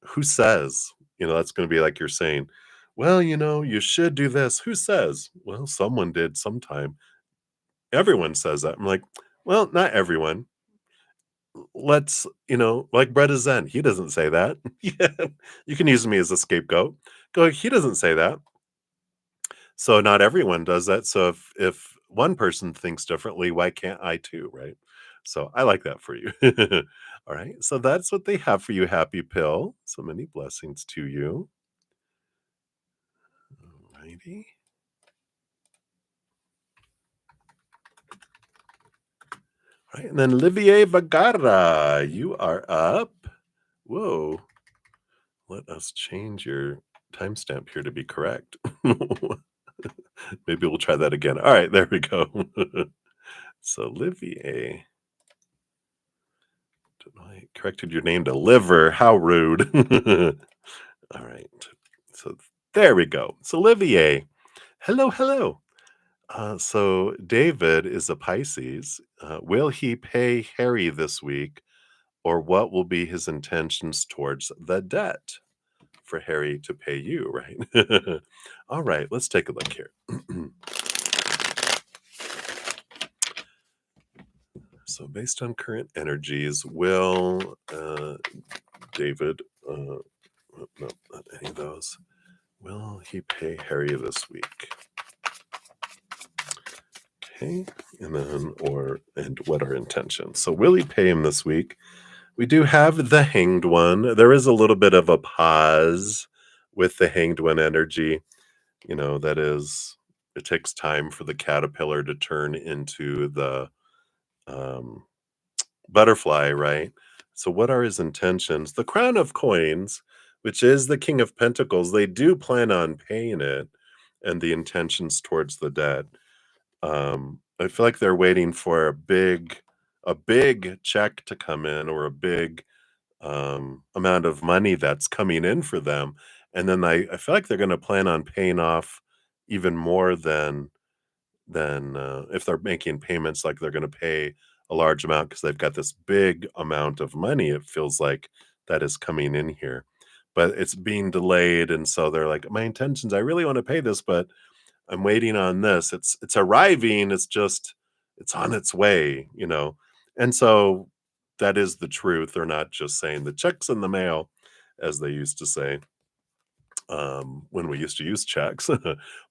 who says, that's going to be like you're saying, well, you should do this. Who says? Well, someone did sometime. Everyone says that. I'm like, well, not everyone. Let's, like bruddaZEN. He doesn't say that. Yeah, you can use me as a scapegoat. Go, he doesn't say that. So not everyone does that. So if one person thinks differently, why can't I too, right? So I like that for you. All right. So that's what they have for you, Happy Pill. So many blessings to you. All righty. All right. And then Livier Vagara, you are up. Whoa. Let us change your timestamp here to be correct. Maybe we'll try that again. All right. There we go. So Livier. I corrected your name to Liver. How rude. All right. So there we go. So Olivier. Hello, hello. So David is a Pisces. Will he pay Harry this week, or what will be his intentions towards the debt for Harry to pay you, right? All right, let's take a look here. So based on current energies, will David, no, not any of those. Will he pay Harry this week? Okay, and then and what are intentions? So will he pay him this week? We do have the Hanged One. There is a little bit of a pause with the Hanged One energy. That is, it takes time for the caterpillar to turn into the um, butterfly, right? So what are his intentions? The Crown of Coins, which is the King of Pentacles, they do plan on paying it, and the intentions towards the debt. I feel like they're waiting for a big check to come in, or a big amount of money that's coming in for them. And then I feel like they're going to plan on paying off even more than if they're making payments, like they're going to pay a large amount because they've got this big amount of money. It feels like that is coming in here, but it's being delayed. And so they're like, my intentions, I really want to pay this, but I'm waiting on this. It's arriving. It's on its way. And so that is the truth. They're not just saying the check's in the mail, as they used to say when we used to use checks,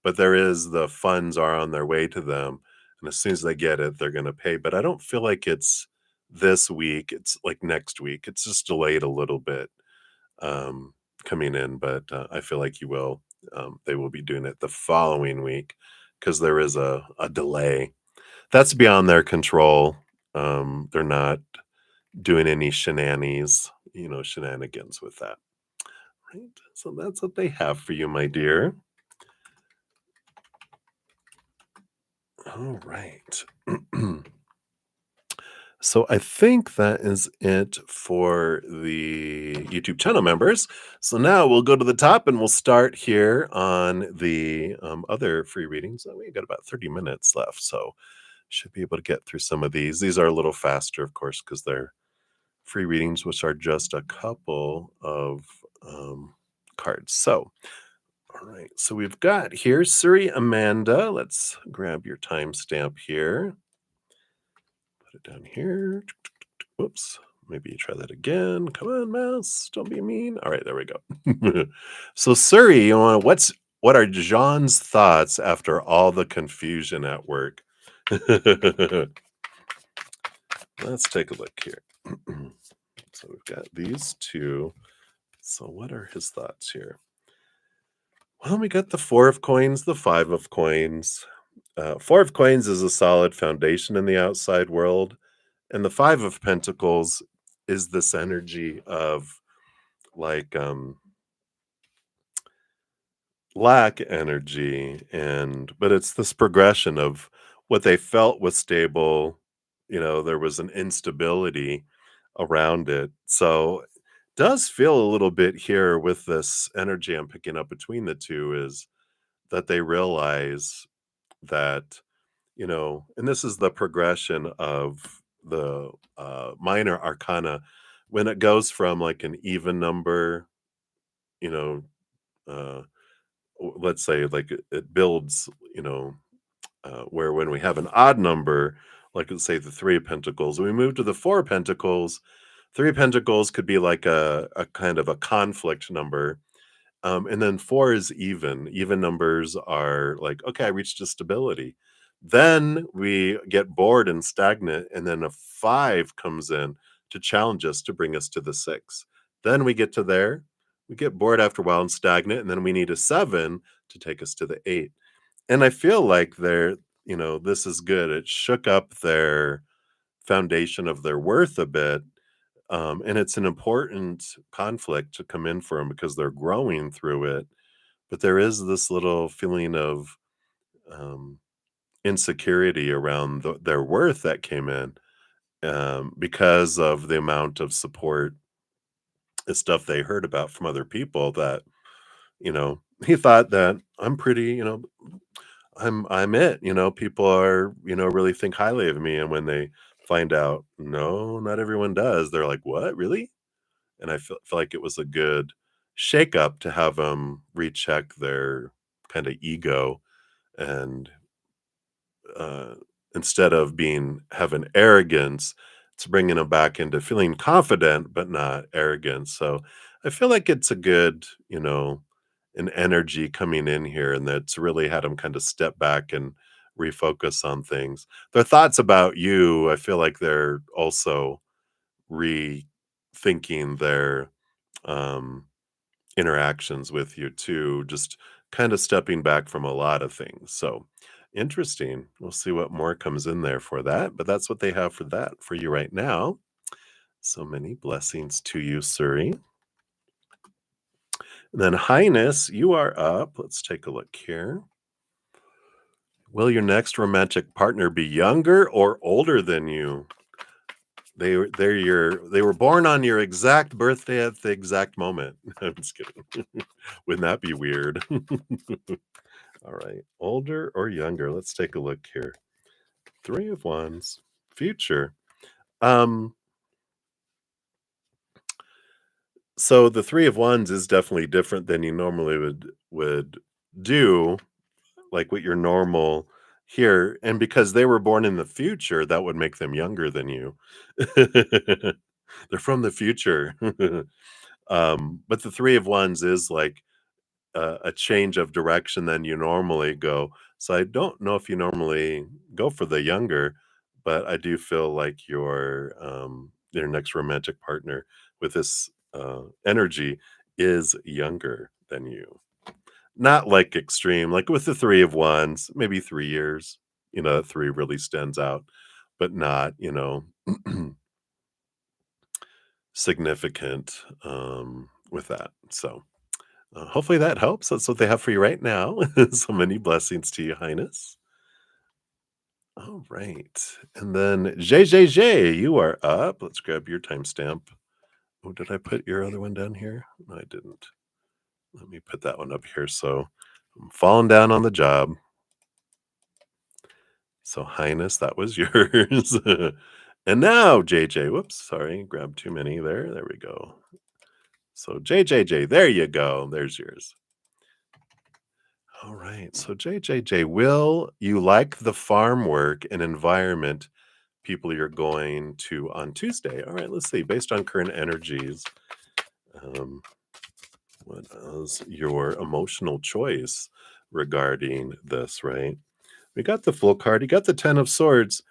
but there is the funds are on their way to them. And as soon as they get it, they're going to pay. But I don't feel like it's this week. It's like next week. It's just delayed a little bit um, coming in, but I feel like you will. They will be doing it the following week because there is a delay. That's beyond their control. They're not doing any shenanigans with that. Right. So that's what they have for you, my dear. All right. So I think that is it for the YouTube channel members. So now we'll go to the top and we'll start here on the other free readings. We got about 30 minutes left, so should be able to get through some of these. These are a little faster, of course, because they're free readings, which are just a couple of cards. So, all right. So we've got here Suri Amanda. Let's grab your timestamp here. Put it down here. Whoops. Maybe try that again. Come on, mouse. Don't be mean. All right, there we go. So, Suri, what are Jean's thoughts after all the confusion at work? Let's take a look here. So we've got these two. So what are his thoughts here? Well, we got the Four of Coins, the Five of Coins. Four of Coins is a solid foundation in the outside world. And the Five of Pentacles is this energy of like lack energy, but it's this progression of what they felt was stable. There was an instability around it. So it does feel a little bit here with this energy I'm picking up between the two is that they realize that, and this is the progression of the minor arcana when it goes from like an even number, you know, uh, let's say like it builds, where when we have an odd number, like let's say the Three of Pentacles, we move to the Four of Pentacles. Three of Pentacles could be like a kind of a conflict number. And then four is even. Even numbers are like, okay, I reached a stability. Then we get bored and stagnant, and then a five comes in to challenge us to bring us to the six. Then we get to there, we get bored after a while and stagnant, and then we need a seven to take us to the eight. And I feel like this is good. It shook up their foundation of their worth a bit, and it's an important conflict to come in for them because they're growing through it. But there is this little feeling of um, insecurity around their worth that came in because of the amount of support and stuff they heard about from other people that, he thought that I'm pretty, I'm it, people are, really think highly of me. And when they find out, no, not everyone does, they're like, what, really? And I feel like it was a good shakeup to have them recheck their kind of ego and uh, instead of having arrogance, it's bringing them back into feeling confident but not arrogant. So I feel like it's a good, an energy coming in here, and that's really had them kind of step back and refocus on things. Their thoughts about you, I feel like they're also rethinking their um, interactions with you too, just kind of stepping back from a lot of things. So interesting. We'll see what more comes in there for that, but that's what they have for that for you right now. So many blessings to you, Suri. And then Highness, you are up. Let's take a look here. Will your next romantic partner be younger or older than you? They were born on your exact birthday at the exact moment. I'm just kidding. Wouldn't that be weird? All right, older or younger? Let's take a look here. Three of Wands, future. Um, so the Three of Wands is definitely different than you normally would do, like what your normal here, and because they were born in the future, that would make them younger than you. They're from the future. But the 3 of Wands is like a change of direction than you normally go. So I don't know if you normally go for the younger, but I do feel like your next romantic partner with this energy is younger than you. Not like extreme, like with the 3 of Wands, maybe 3 years. That 3 really stands out, but not, significant with that. So hopefully that helps. That's what they have for you right now. So many blessings to you, Highness. All right. And then JJJ, you are up. Let's grab your timestamp. Oh, did I put your other one down here? No, I didn't. Let me put that one up here. So I'm falling down on the job. So, Highness, that was yours. And now, JJ, whoops, sorry, grabbed too many there. There we go. So, JJJ, there you go. There's yours. All right. So, JJJ, will you like the farm work and environment people you're going to on Tuesday? All right, let's see. Based on current energies, um, what is your emotional choice regarding this, right? We got the full card. You got the 10 of swords.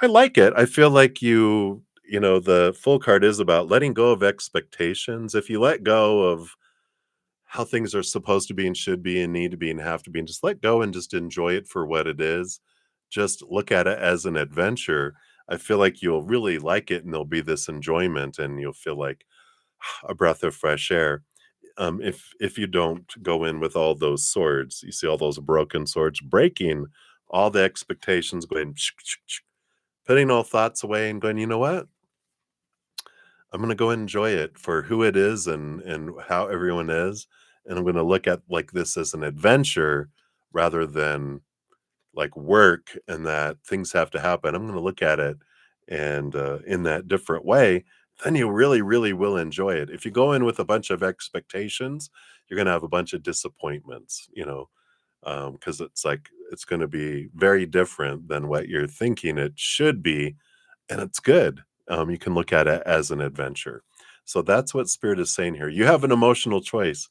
I like it. I feel like the full card is about letting go of expectations. If you let go of how things are supposed to be and should be and need to be and have to be, and just let go and just enjoy it for what it is, just look at it as an adventure. I feel like you'll really like it and there'll be this enjoyment and you'll feel like a breath of fresh air. If you don't go in with all those swords, you see all those broken swords breaking all the expectations, going putting all thoughts away and going, you know what? I'm gonna go enjoy it for who it is and how everyone is, and I'm gonna look at like this as an adventure rather than like work and that things have to happen. I'm gonna look at it and in that different way. Then you really, really will enjoy it. If you go in with a bunch of expectations, you're gonna have a bunch of disappointments. Because it's like it's gonna be very different than what you're thinking it should be, and it's good. You can look at it as an adventure. So that's what Spirit is saying here. You have an emotional choice.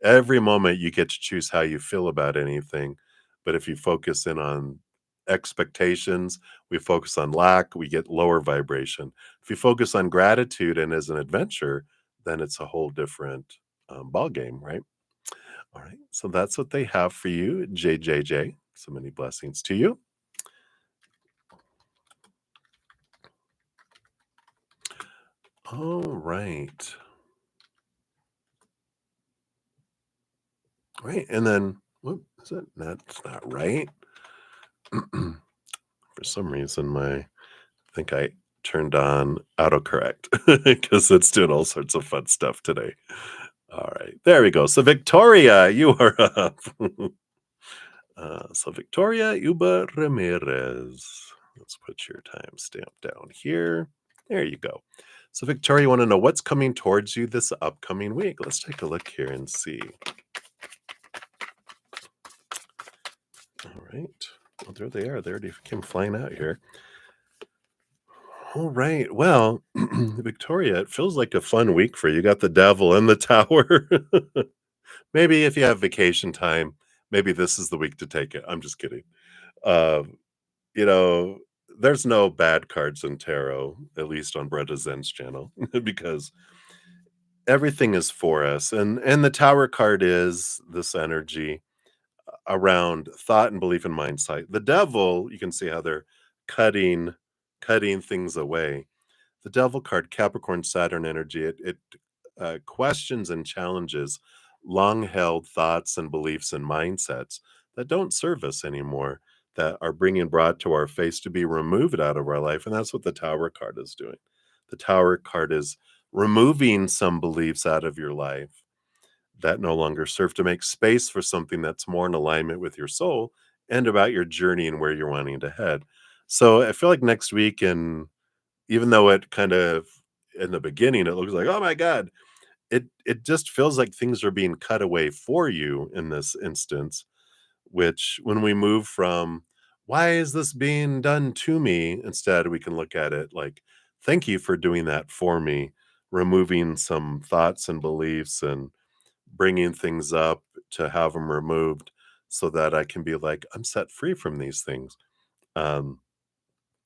Every moment you get to choose how you feel about anything. But if you focus in on expectations, we focus on lack, we get lower vibration. If you focus on gratitude and as an adventure, then it's a whole different ball game, right? All right. So that's what they have for you, JJJ. So many blessings to you. All right. Right, and then whoop, is that that's not right? For some reason, I think I turned on autocorrect because it's doing all sorts of fun stuff today. All right, there we go. So Victoria, you are up. So Victoria Uba Ramirez. Let's put your timestamp down here. There you go. So Victoria, you want to know what's coming towards you this upcoming week? Let's take a look here and see. All right. Well, there they are. They already came flying out here. All right. Well, Victoria, it feels like a fun week for you. You got the devil in the tower. Maybe if you have vacation time, maybe this is the week to take it. I'm just kidding. Um, you know, there's no bad cards in tarot, at least on bruddaZEN's channel, because everything is for us. And the tower card is this energy around thought and belief and mindset. The devil, you can see how they're cutting cutting things away. The devil card, Capricorn Saturn energy, it questions and challenges long held thoughts and beliefs and mindsets that don't serve us anymore, that are bringing brought to our face to be removed out of our life. And that's what the Tower card is doing. The Tower card is removing some beliefs out of your life that no longer serve, to make space for something that's more in alignment with your soul and about your journey and where you're wanting to head. So I feel like next week, and even though it kind of in the beginning it looks like, oh my God, it just feels like things are being cut away for you in this instance, which when we move from why is this being done to me? Instead, we can look at it like, thank you for doing that for me, removing some thoughts and beliefs and bringing things up to have them removed so that I can be like, I'm set free from these things. Um,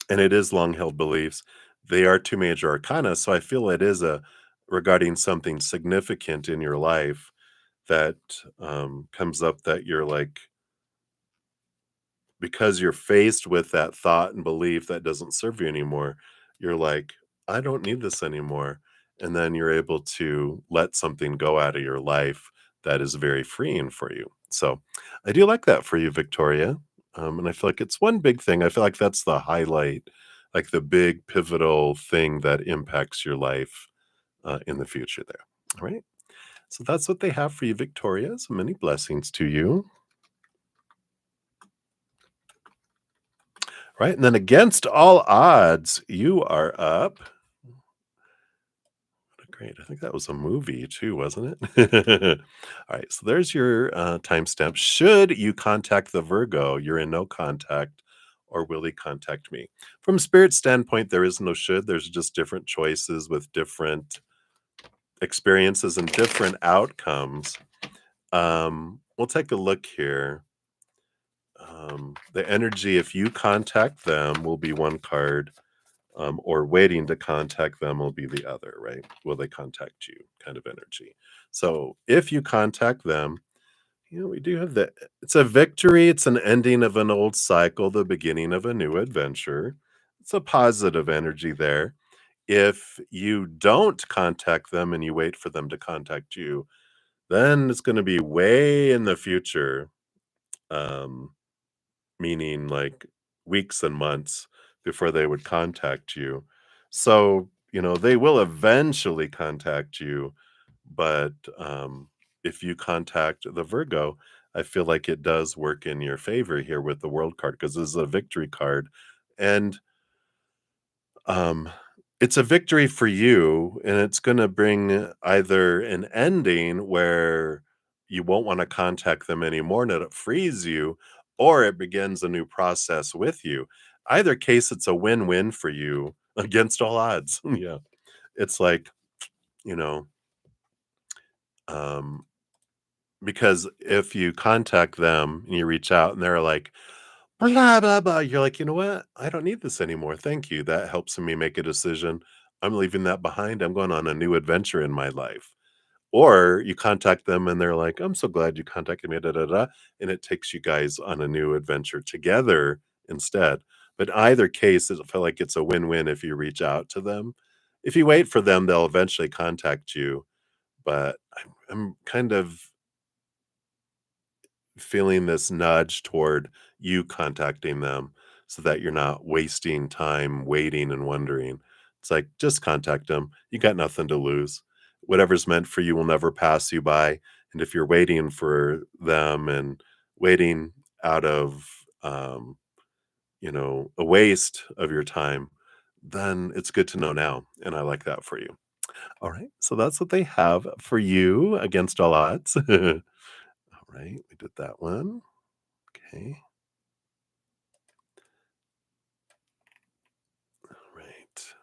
and it is long held beliefs. They are two major arcana. So I feel it is a regarding something significant in your life that comes up that you're like, because you're faced with that thought and belief that doesn't serve you anymore, you're like, I don't need this anymore. And then you're able to let something go out of your life that is very freeing for you. So I do like that for you, Victoria. And I feel like it's one big thing. I feel like that's the highlight, like the big pivotal thing that impacts your life in the future there. All right. So that's what they have for you, Victoria. So many blessings to you. Right, and then against all odds, you are up. Great, I think that was a movie too, wasn't it? Alright, so there's your, timestamp. Should you contact the Virgo, you're in no contact, or will he contact me? From spirit standpoint, there is no should, there's just different choices with different experiences and different outcomes. We'll take a look here. The energy, if you contact them, will be one card. Or waiting to contact them will be the other, right? Will they contact you kind of energy. So if you contact them, we do have the it's a victory, it's an ending of an old cycle, the beginning of a new adventure. It's a positive energy there. If you don't contact them and you wait for them to contact you, then it's going to be way in the future. Um, Meaning like weeks and months before they would contact you. So, they will eventually contact you, but if you contact the Virgo, I feel like it does work in your favor here with the World card because this is a victory card. And um, it's a victory for you, and it's gonna bring either an ending where you won't wanna contact them anymore and it frees you, or it begins a new process with you. Either case, it's a win-win for you against all odds. Yeah. It's like, you know, um, because if you contact them and you reach out and they're like, blah, blah, blah. You're like, "You know what? I don't need this anymore. Thank you. That helps me make a decision. I'm leaving that behind. I'm going on a new adventure in my life." Or you contact them and they're like, "I'm so glad you contacted me, da, da, da," and it takes you guys on a new adventure together instead. But either case, I feel like it's a win-win if you reach out to them. If you wait for them, they'll eventually contact you, but I'm kind of feeling this nudge toward you contacting them so that you're not wasting time waiting and wondering. It's like, just contact them. You got nothing to lose. Whatever's meant for you will never pass you by. And if you're waiting for them and waiting out of, a waste of your time, then it's good to know now. And I like that for you. All right. So that's what they have for you against all odds. All right. We did that one. Okay. Right.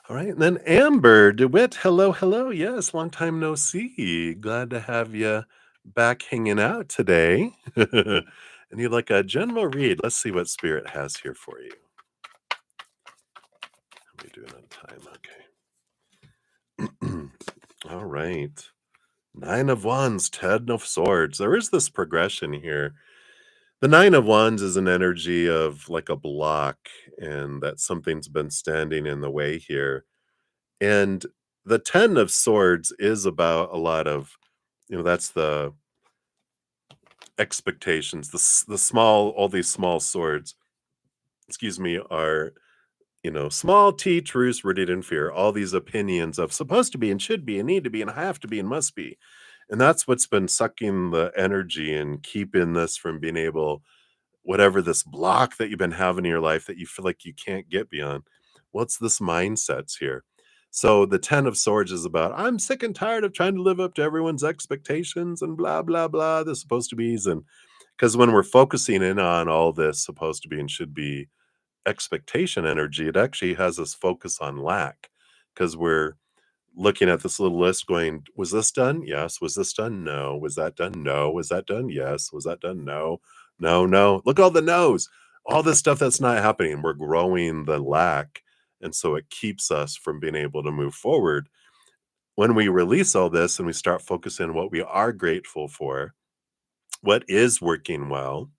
All right. And then Amber DeWitt. Hello, hello. Yes, long time no see. Glad to have you back hanging out today. And you'd like a general read. Let's see what Spirit has here for you. Let me do it on time. Okay. All right. Nine of Wands, Ten of Swords. There is this progression here. The Nine of Wands is an energy of like a block, and that something's been standing in the way here. And the 10 of swords is about a lot of, that's the expectations, the small, all these small swords, excuse me, are, small t truths rooted in fear, all these opinions of supposed to be and should be and need to be and have to be and must be. And that's what's been sucking the energy and keeping this from being able, whatever this block that you've been having in your life that you feel like you can't get beyond. What's this mindsets here? So the 10 of swords is about, I'm sick and tired of trying to live up to everyone's expectations and blah, blah, blah. This is supposed to be. And because when we're focusing in on all this supposed to be and should be expectation energy, it actually has us focus on lack because we're looking at this little list going, was this done? Yes. Was this done? No. Was that done? No. Was that done? Yes. Was that done? No. No, no. Look at all the no's. All this stuff that's not happening. We're growing the lack. And so it keeps us from being able to move forward. When we release all this and we start focusing on what we are grateful for, what is working well,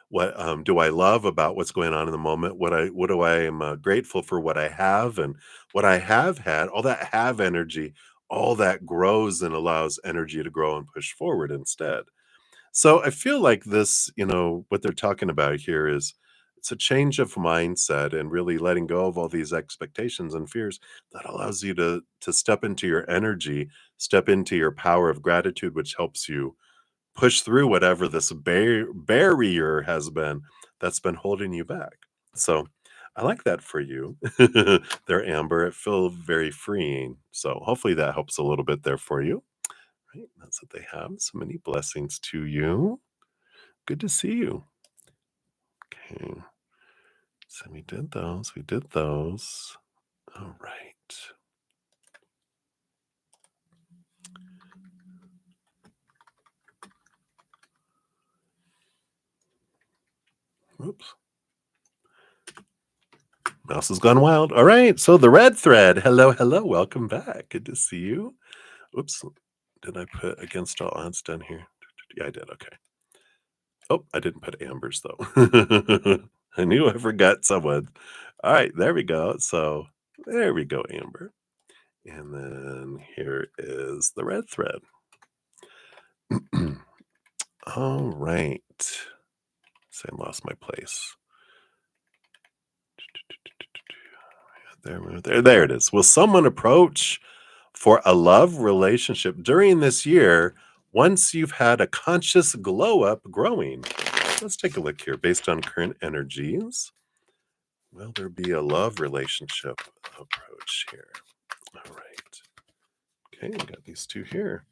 what do I love about what's going on in the moment, what do I am grateful for what I have and what I have had, all that have energy, all that grows and allows energy to grow and push forward instead. So I feel like this, what they're talking about here is it's a change of mindset and really letting go of all these expectations and fears that allows you to step into your energy, step into your power of gratitude, which helps you push through whatever this barrier has been that's been holding you back. So I like that for you there, Amber. It feels very freeing. So hopefully that helps a little bit there for you. Right. That's what they have. So many blessings to you. Good to see you. Okay. So we did those. We did those. All right. Oops. Mouse has gone wild. All right. So the red thread. Hello, hello. Welcome back. Good to see you. Oops. Did I put against all odds down here? Yeah, I did. Okay. Oh, I didn't put Amber's though. I knew I forgot someone. All right. There we go. So there we go, Amber. And then here is the red thread. All right. So I lost my place. There it is. Will someone approach for a love relationship during this year once you've had a conscious glow up growing? Let's take a look here based on current energies. Will there be a love relationship approach here? All right. Okay, we got these two here.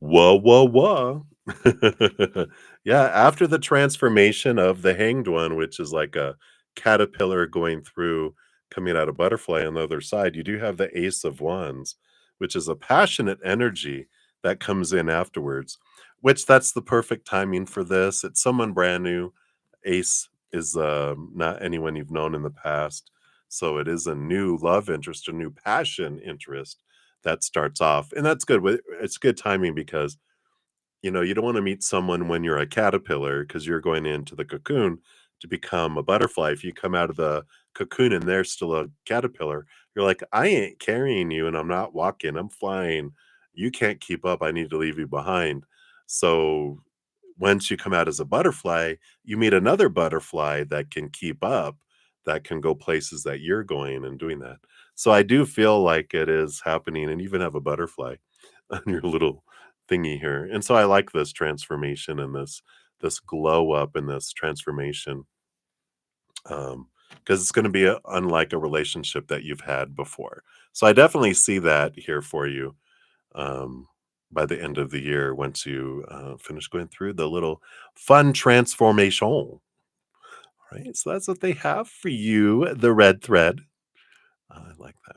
Whoa, whoa, whoa. Yeah, after the transformation of the hanged one, which is like a caterpillar going through, coming out a butterfly on the other side, you do have the Ace of Wands, which is a passionate energy that comes in afterwards, which that's the perfect timing for this. It's someone brand new. Ace is not anyone you've known in the past. So it is a new love interest, a new passion interest that starts off. And that's good. It's good timing because you don't want to meet someone when you're a caterpillar because you're going into the cocoon to become a butterfly. If you come out of the cocoon and they're still a caterpillar, you're like, I ain't carrying you and I'm not walking, I'm flying. You can't keep up. I need to leave you behind. So once you come out as a butterfly, you meet another butterfly that can keep up, that can go places that you're going and doing that. So I do feel like it is happening and even have a butterfly on your little thingy here. And so I like this transformation and this glow up and this transformation because it's going to be unlike a relationship that you've had before. So I definitely see that here for you um, by the end of the year once you finish going through the little fun transformation. Right. So that's what they have for you, the red thread. I like that.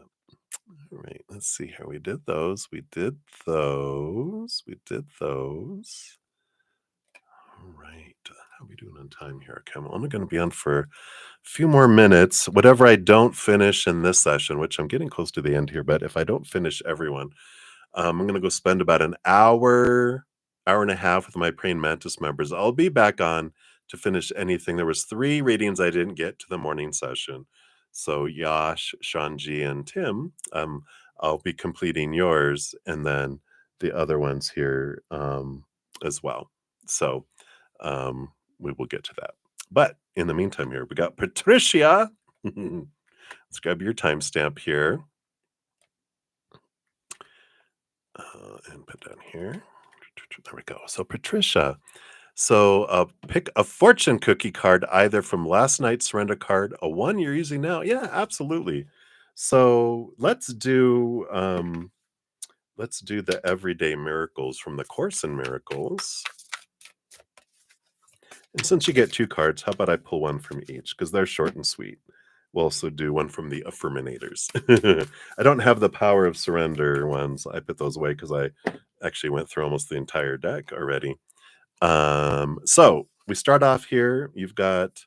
All right. Let's see here. We did those. We did those. We did those. All right. How are we doing on time here? Okay, I'm only going to be on for a few more minutes. Whatever I don't finish in this session, which I'm getting close to the end here, but if I don't finish everyone, I'm going to go spend about an hour and a half with my Praying Mantis members. I'll be back on to finish anything. There was 3 readings I didn't get to the morning session. So Yash, Shanji, and Tim, I'll be completing yours and then the other ones here as well. So we will get to that. But in the meantime here, we got Patricia. Let's grab your timestamp here. And put down here. There we go. So Patricia. So pick a fortune cookie card either from last night's surrender card, a one you're using now. Yeah, absolutely. So let's do the everyday miracles from the Course in Miracles. And since you get two cards, how about I pull one from each? Because they're short and sweet. We'll also do one from the Affirminators. I don't have the Power of Surrender ones. I put those away because I actually went through almost the entire deck already. So we start off here. You've got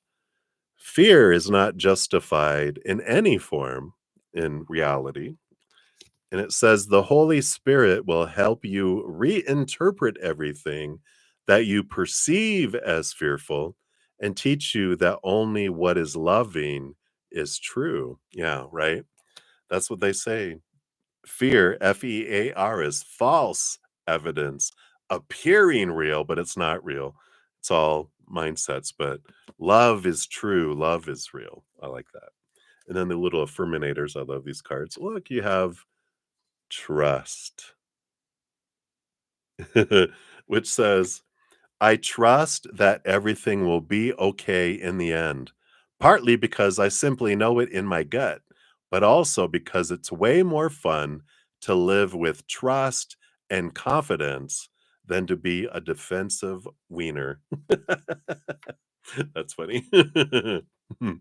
fear is not justified in any form in reality. And it says the Holy Spirit will help you reinterpret everything that you perceive as fearful and teach you that only what is loving is true. Yeah, right. That's what they say. Fear, FEAR, is false evidence appearing real, but it's not real. It's all mindsets, but love is true. Love is real. I like that. And then the little affirminators. I love these cards. Look, you have trust, which says, I trust that everything will be okay in the end, partly because I simply know it in my gut, but also because it's way more fun to live with trust and confidence than to be a defensive wiener. That's funny. All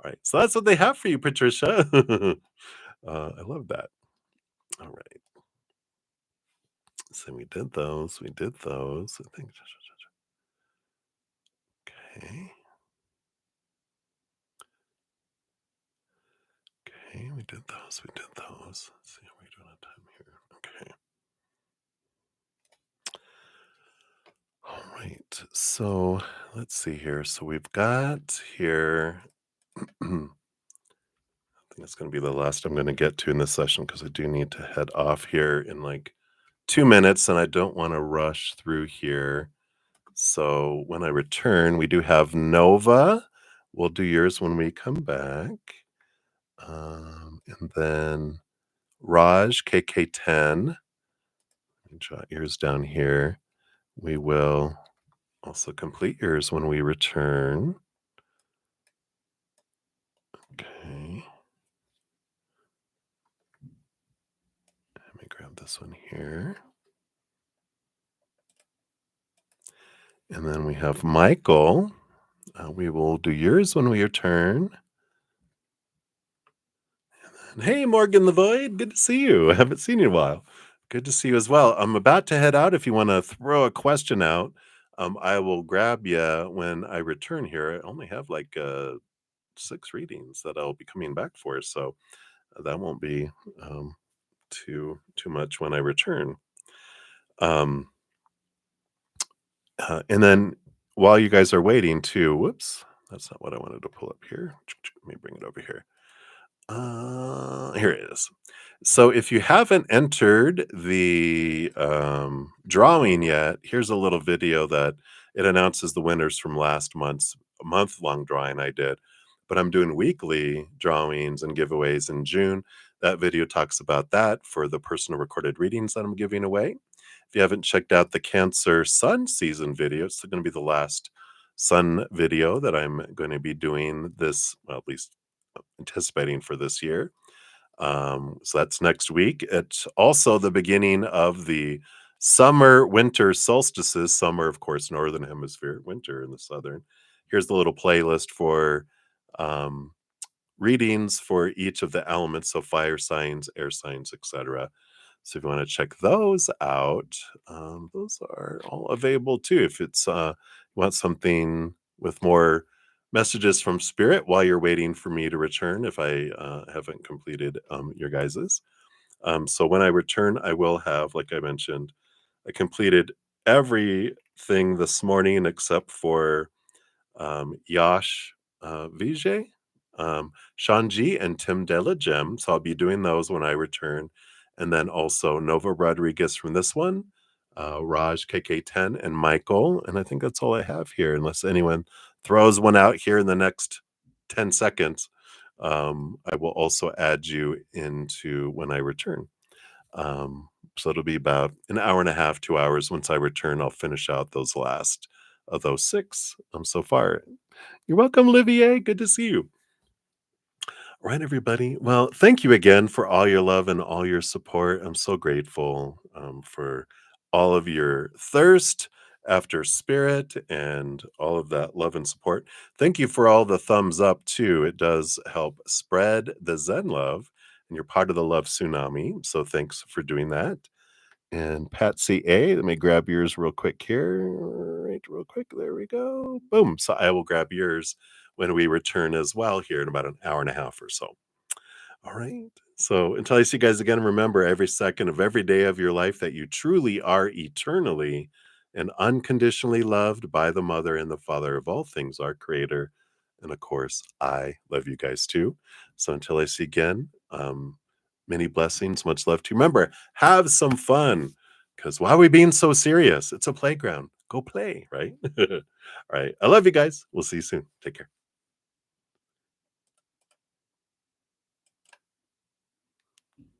right. So that's what they have for you, Patricia. I love that. All right. So we did those. We did those. I think. Okay. Okay. We did those. We did those. Let's see how we're doing on time here. Okay. All right. So let's see here. So we've got here. I think it's going to be the last I'm going to get to in this session because I do need to head off here in like 2 minutes and I don't want to rush through here. So when I return, we do have Nova. We'll do yours when we come back. And then Raj, KK10. Let me jot yours down here. We will also complete yours when we return. Okay. Let me grab this one here. And then we have Michael. We will do yours when we return. And hey, Morgan the Void, good to see you. I haven't seen you in a while. Good to see you as well. I'm about to head out. If you want to throw a question out, I will grab you when I return here. I only have like 6 readings that I'll be coming back for, so that won't be too much when I return. And then while you guys are waiting too, whoops, that's not what I wanted to pull up here. Let me bring it over here. Here it is. So if you haven't entered the drawing yet, here's a little video that it announces the winners from last month's month-long drawing I did. But I'm doing weekly drawings and giveaways in June. That video talks about that for the personal recorded readings that I'm giving away. If you haven't checked out the Cancer Sun season video, it's going to be the last Sun video that I'm going to be doing this, well, at least anticipating for this year. So that's next week. It's also the beginning of the summer winter solstices. Summer, of course, northern hemisphere, winter in the southern. Here's the little playlist for readings for each of the elements, so fire signs, air signs, etc. So if you want to check those out, those are all available too. If it's you want something with more messages from spirit while you're waiting for me to return, if I haven't completed your guys's. So when I return, I will have, like I mentioned, I completed everything this morning except for Yash Vijay, Shanji, and Tim Della Gem. So I'll be doing those when I return. And then also Nova Rodriguez from this one, Raj KK10, and Michael. And I think that's all I have here, unless anyone throws one out here in the next 10 seconds. I will also add you into when I return. So it'll be about an hour and a half, 2 hours. Once I return, I'll finish out those last of those 6 so far. You're welcome, Olivier. Good to see you. All right, everybody. Well, thank you again for all your love and all your support. I'm so grateful for all of your thirst after spirit and all of that love and support. Thank you for all the thumbs up, too. It does help spread the Zen love, and you're part of the love tsunami. So thanks for doing that. And Patsy A, let me grab yours real quick here. Right, real quick. There we go. Boom. So I will grab yours when we return as well here in about an hour and a half or so. All right. So until I see you guys again, remember every second of every day of your life that you truly are eternally and unconditionally loved by the mother and the father of all things, our creator. And of course, I love you guys too. So until I see you again, many blessings, much love to you. Remember, have some fun because why are we being so serious? It's a playground. Go play, right? All right. I love you guys. We'll see you soon. Take care.